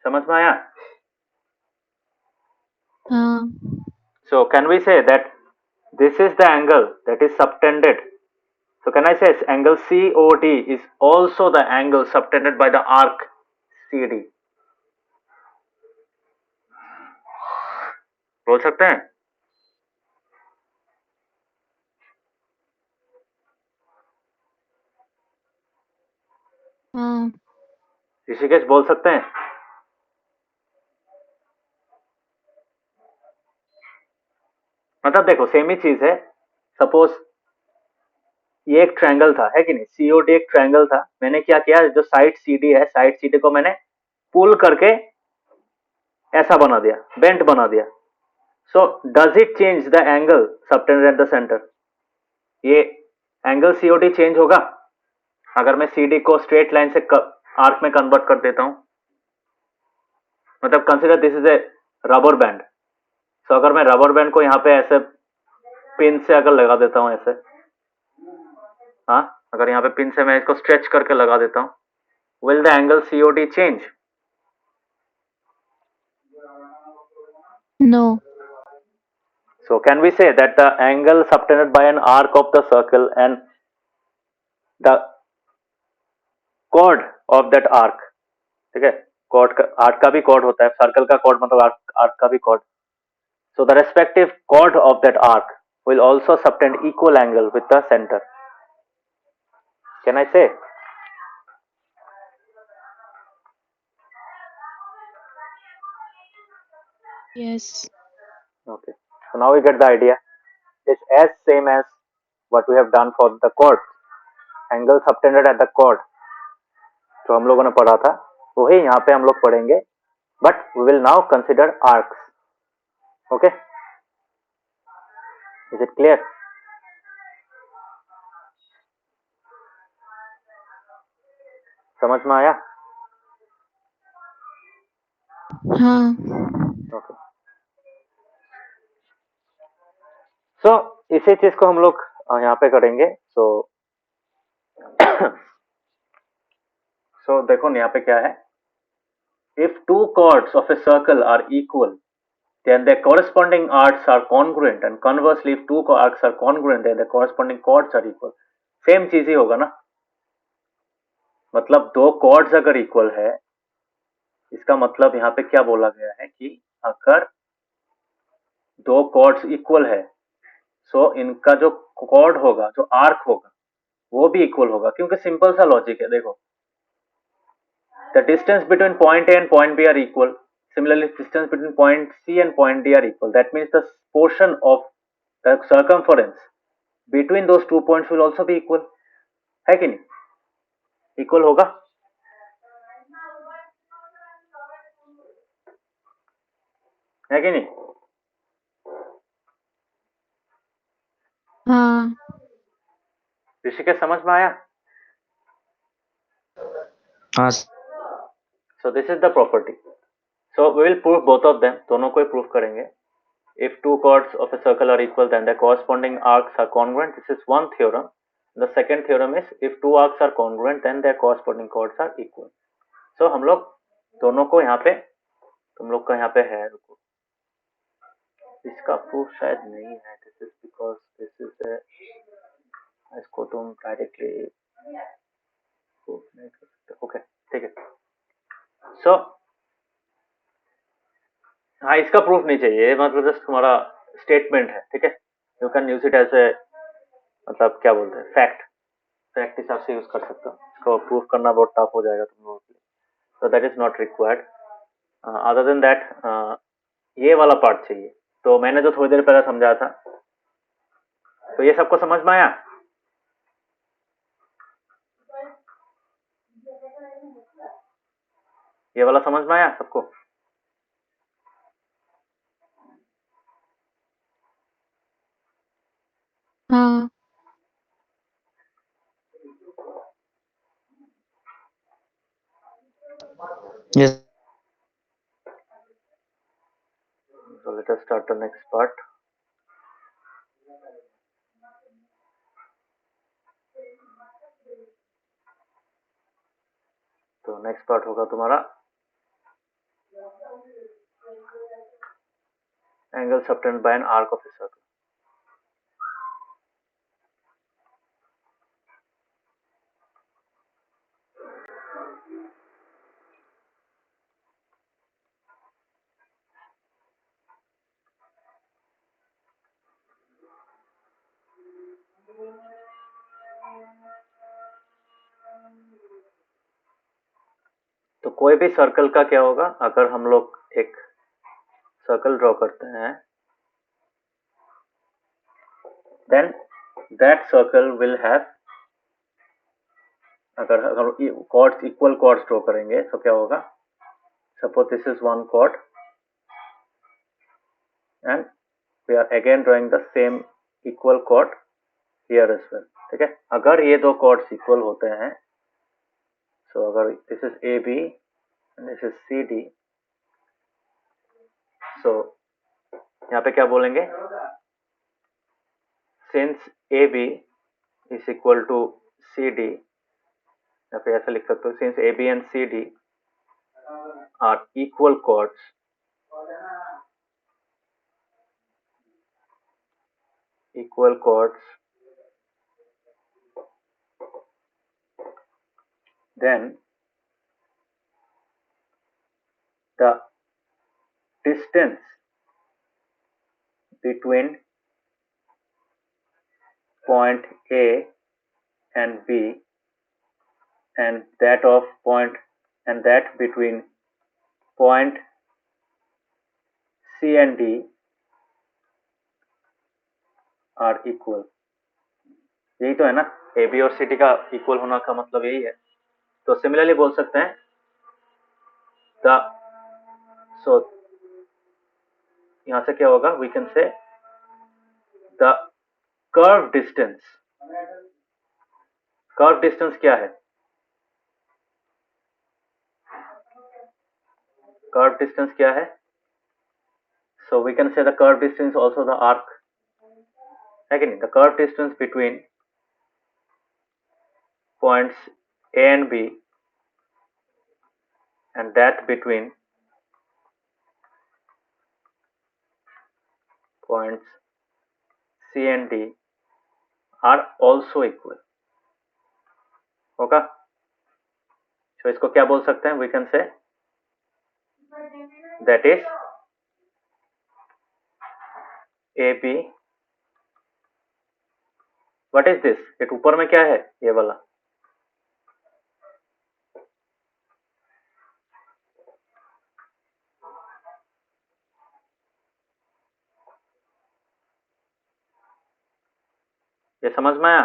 समझ में आया? हाँ So can we say that this is the angle that is subtended? So can I say angle COD is also the angle subtended by the arc CD? बोल सकते हैं? हाँ ऋषिकेश बोल सकते हैं? मतलब देखो सेम ही चीज है. सपोज ये एक ट्रायंगल था, है कि नहीं? सीओडी एक ट्रायंगल था. मैंने क्या किया, जो साइड सीडी है, साइड सीडी को मैंने पुल करके ऐसा बना दिया, बेंट बना दिया. So does it change the angle subtended at the centre? ये एंगल सीओडी चेंज होगा अगर मैं सीडी को स्ट्रेट लाइन से आर्क में कन्वर्ट कर देता हूं. मतलब consider this is a rubber band. So अगर मैं रबर बैंड को यहाँ पे ऐसे पिन से अगर लगा देता हूं ऐसे, हाँ, अगर यहाँ पे पिन से मैं इसको स्ट्रेच करके लगा देता हूं, will the angle COD change? no So can we say that the angle subtended by an arc of the circle and the chord of that arc, ठीक है? chord का, arc का भी chord होता है, circle का chord मतलब arc का भी chord. So the respective chord of that arc will also subtend equal angle with the center. Can I say? yes Okay. So now we get the idea. It's as same as what we have done for the chord. Angle subtended at the chord जो हम लोगों ने पढ़ा था, वही यहाँ पे हम लोग पढ़ेंगे. But we will now consider arcs. Okay? Is it clear? समझ में आया? हाँ Okay. So इसी चीज को हम लोग यहाँ पे करेंगे. So देखो यहाँ पे क्या है. If two chords of a circle are equal, then their corresponding arcs are congruent, and conversely, if two arcs are congruent, then the corresponding chords are equal. Same चीज ही होगा ना. मतलब दो chords अगर equal है, इसका मतलब यहाँ पे क्या बोला गया है कि अगर दो chords equal है, सो इनका जो chord होगा, जो arc होगा, वो भी equal होगा. क्योंकि सिंपल सा लॉजिक है. देखो, the distance between point A and point B are equal. Similarly, distance between point C and point D are equal. That means the portion of the circumference between those 2 points will also be equal. है कि नहीं? Equal होगा. है कि नहीं? हाँ ऋषिकेश समझ में आया? हाँ So this is the property. So we will prove both of them. दोनों को ही prove करेंगे. If two chords of a circle are equal, then the corresponding arcs are congruent. This is one theorem. The second theorem is if two arcs are congruent, then their corresponding chords are equal. So हम लोग दोनों को यहाँ पे, तुम लोग का यहाँ पे है, रुको, इसका प्रूफ शायद नहीं है. This is because this is, इसको तुम डायरेक्टली प्रूफ नहीं कर सकते. ओके, ठीक है. सो हाँ, इसका प्रूफ नहीं चाहिए, मतलब जस्ट तुम्हारा स्टेटमेंट है, ठीक है. You can use it as a, मतलब क्या बोलते हैं, फैक्ट. फैक्ट हिसाब से यूज कर सकते हो. इसको प्रूफ करना बहुत टफ हो जाएगा तुम लोगों के लिए. So that is not required. Other than that, ये वाला पार्ट चाहिए. तो मैंने जो थोड़ी देर पहले समझाया था, तो ये सबको समझ में आया? ये वाला समझ में आया सबको? हाँ yes So let us start the next part. तो नेक्स्ट पार्ट होगा तुम्हारा angle subtended by an arc of a circle. तो कोई भी सर्कल का क्या होगा, अगर हम लोग एक सर्कल ड्रॉ करते हैं, then that circle will have, अगर कॉर्ड्स इक्वल कॉर्ड्स ड्रॉ करेंगे तो क्या होगा, suppose this is one chord and we are again drawing the same equal chord here as well, ठीक है। अगर ये दो कॉर्ड्स इक्वल होते हैं, सो अगर this is A B and this is C D, so यहाँ पे क्या बोलेंगे, since A B is equal to C D, या फिर ऐसा लिख सकते हो, since A B and C D are equal chords, then the distance between point A and B and that of point and that between point C and D are equal. यही तो है ना, ए बी और C D का equal होना का मतलब यही है। तो सिमिलरली बोल सकते हैं द, सो यहां से क्या होगा, we can say the curve distance, curve distance क्या है, कर्व डिस्टेंस क्या है, so we can say the curve distance also the arc, है कि नहीं। The curve distance between points A and B and that between points C and D are also equal होगा। तो इसको क्या बोल सकते हैं, we can say that is AB, what is this, ये ऊपर में क्या है, ये वाला, ये समझ में आया।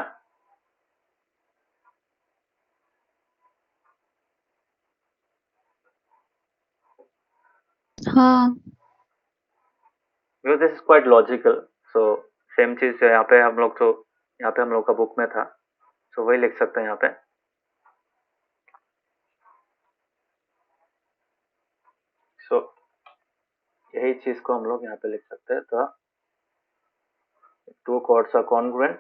हाँ। This is quite logical. So same चीज यहाँ पे हम लोग, तो यहाँ पे हम लोग का बुक में था, सो वही लिख सकते हैं यहाँ पे। सो यही चीज को हम लोग यहाँ पे लिख सकते हैं। तो to chords are congruent,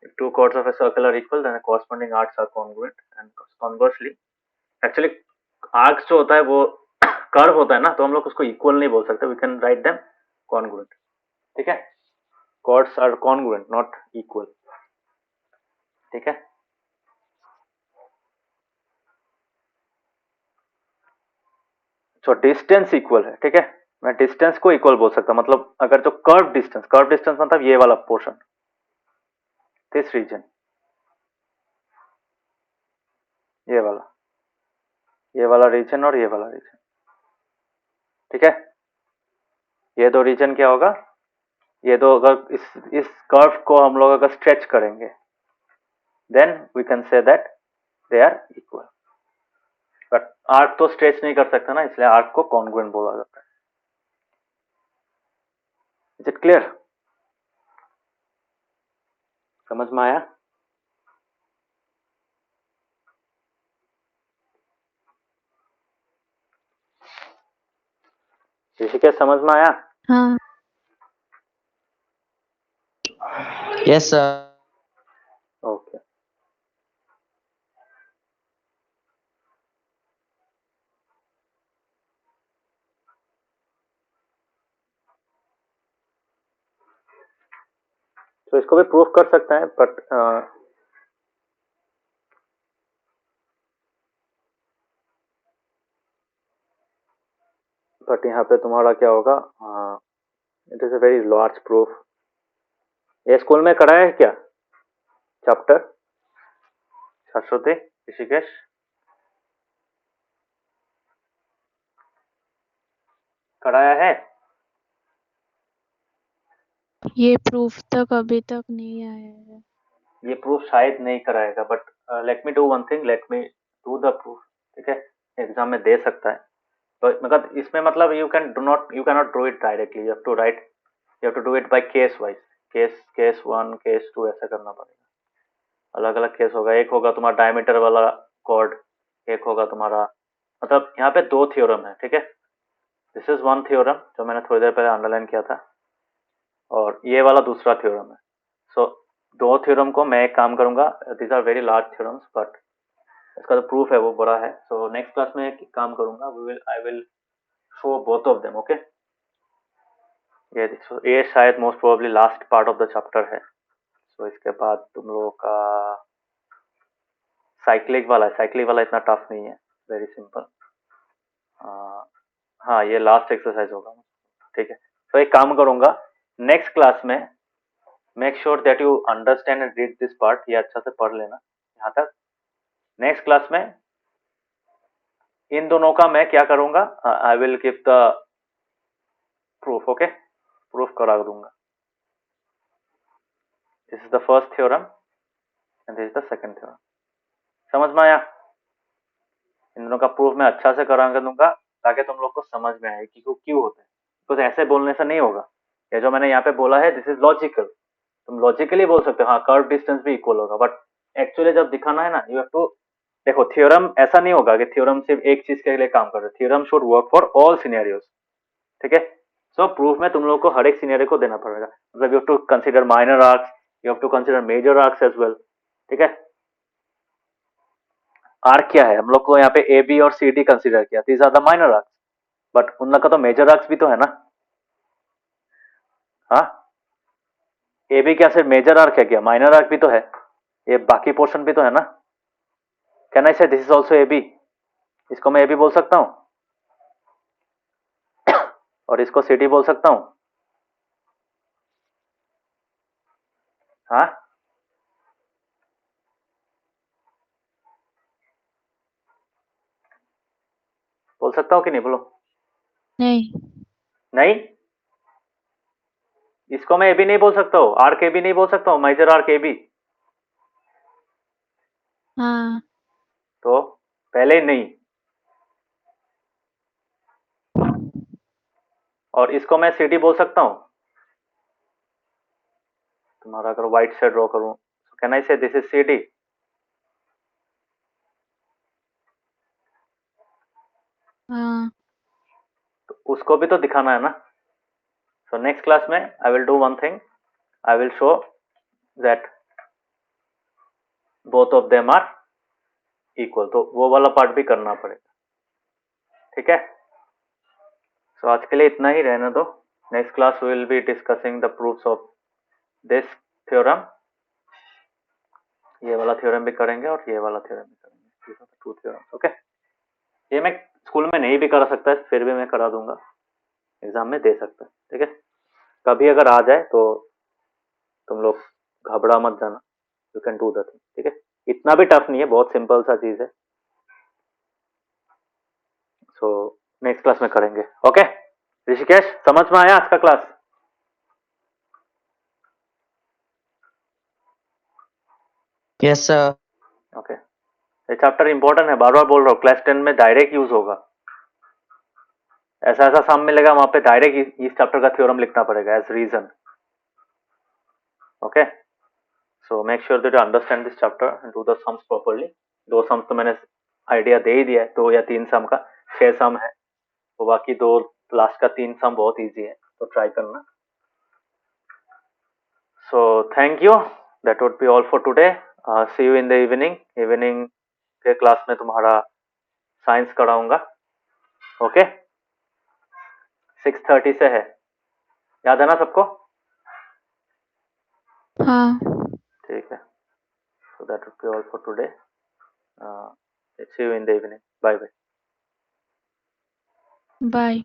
if two chords of a circle are equal then the corresponding arcs are congruent, and conversely, actually arcs जो होता है वो कर्व होता है ना, तो हम लोग उसको इक्वल नहीं बोल सकते, we can write them congruent, ठीक है। chords are congruent not equal, ठीक है। तो डिस्टेंस इक्वल है, ठीक है, मैं डिस्टेंस को इक्वल बोल सकता, मतलब अगर जो कर्व डिस्टेंस मतलब ये वाला पोर्शन, दिस रीजन, ये वाला रीजन और ये वाला रीजन, ठीक है। ये दो रीजन क्या होगा, ये दो अगर इस कर्व को हम लोग अगर स्ट्रेच करेंगे, then we can say that they are equal. But arc तो स्ट्रेच नहीं कर सकता ना, इसलिए आर्क को कॉन्ग्रुएंट बोला जाता है। इज इट क्लियर, समझ में आया। ऋषिकेश समझ में आया। हाँ। Yes, sir. ओके, तो इसको भी प्रूफ कर सकते हैं, बट यहाँ पे तुम्हारा क्या होगा, it is a very large proof. ये स्कूल में कराया है क्या चैप्टर, शाश्वती, ऋषिकेश? कराया है? ये प्रूफ तक अभी तक नहीं आया है। ये प्रूफ शायद नहीं कराएगा, but let me do one thing, let me do the proof, ठीक है? एग्जाम में दे सकता है, तो मतलब इसमें मतलब you can not do it directly, you have to write, you have to do it by case wise, case 1 case 2 ऐसा करना पड़ेगा। अलग अलग केस होगा, एक होगा तुम्हारा डायमीटर वाला कॉर्ड, एक होगा तुम्हारा, मतलब यहाँ पे दो थ्योरम है, ठीक है? दिस इज वन थ्योरम जो मैंने थोड़ी देर पहले अंडरलाइन किया था, और ये वाला दूसरा थ्योरम है। सो दो थ्योरम को मैं एक काम करूंगा, these are very large theorems, but इसका जो प्रूफ है वो बड़ा है। सो नेक्स्ट क्लास में एक काम करूंगा, आई will show both of them, okay? ये शायद most probably last part of the chapter है। सो इसके बाद तुम लोगों का साइक्लिक वाला इतना टफ नहीं है, वेरी सिंपल। हाँ, ये लास्ट एक्सरसाइज होगा, ठीक है? तो एक काम करूंगा, नेक्स्ट क्लास में make sure that you understand and read this part, ये अच्छा से पढ़ लेना यहाँ तक। नेक्स्ट क्लास में इन दोनों का मैं क्या करूंगा, I will give the proof, okay? Proof करा दूंगा। This is the first theorem and this is the second theorem. समझ में आया? इन दोनों का प्रूफ मैं अच्छा से करा दूंगा ताकि तुम लोग को समझ में आए कि वो क्यों होता है, कुछ ऐसे बोलने से नहीं होगा। ये जो मैंने यहाँ पे बोला है, दिस इज लॉजिकल, तुम लॉजिकली बोल सकते हो, हाँ कर्व डिस्टेंस भी इक्वल होगा, बट एक्चुअली जब दिखाना है ना, यू हैव टू, देखो थ्योरम ऐसा नहीं होगा कि थ्योरम सिर्फ एक चीज के लिए काम कर रहे, theorem should work for all scenarios, ठीक है? सो प्रूफ में तुम लोग को हर एक सिनेरियो को देना पड़ेगा, मतलब you have to consider minor arcs, you have to consider major arcs as well, ठीक है? आर्क क्या है, हम लोग को यहाँ पे ए बी और सी डी कंसीडर किया, these are the minor arcs, but उनका का तो मेजर आर्क्स भी तो है ना। हाँ, ए बी क्या सिर्फ मेजर आर्क है क्या? माइनर आर्क भी तो है, ये बाकी पोर्शन भी तो है ना। Can I say this is also A B? इसको मैं ए बी बोल सकता हूँ और इसको सी डी बोल सकता हूँ। हाँ, बोल सकता हूँ कि नहीं, बोलो। नहीं। नहीं, इसको मैं ए बी नहीं बोल सकता हूँ, आर्क ए बी नहीं बोल सकता हूँ, मेजर आर्क ए बी। हाँ। तो पहले ही नहीं, और इसको मैं सी डी बोल सकता हूँ। तुम्हारा अगर व्हाइट से ड्रॉ करूं, can I say this is C D? हाँ। तो उसको भी तो दिखाना है ना। सो नेक्स्ट क्लास में I will do one thing, I will show that both of them are equal, तो वो वाला पार्ट भी करना पड़ेगा, ठीक है? सो आज के लिए इतना ही रहने दो। Next class will be discussing the proofs of this theorem, ये वाला थ्योरम भी करेंगे और ये वाला थ्योरम भी करेंगे, टू थ्योरम्स, ओके? ये मैं स्कूल में नहीं भी करा सकता है, फिर भी मैं करा दूंगा, एग्जाम में दे सकता है, ठीक है? कभी अगर आ जाए तो तुम लोग घबरा मत जाना, you can do the thing, ठीक है? इतना भी टफ नहीं है, बहुत सिंपल सा चीज है। सो नेक्स्ट क्लास में करेंगे, ओके? ऋषिकेश, समझ में आया आज का क्लास? Yes, sir. ओके, ये चैप्टर इंपॉर्टेंट है, बार बार बोल रहा हूँ, क्लास 10 में डायरेक्ट यूज होगा। ऐसा ऐसा सम मिलेगा, वहां पे डायरेक्ट इस चैप्टर का थ्योरम लिखना पड़ेगा as reason, okay? So make sure that you understand this chapter and do the sums properly. दो सम्स तो मैंने आइडिया दे ही दिया है, 2 या 3 सम का, 6 सम है, तो बाकी 2 लास्ट का 3 सम बहुत इजी है, तो ट्राई करना। So thank you, that would be all for today. See you in the evening. Evening के क्लास में तुम्हारा साइंस कराऊंगा, ओके? 6:30 से है, याद है ना सबको? हाँ, ठीक है, so that would be all for today. See you in the evening. Bye bye. Bye.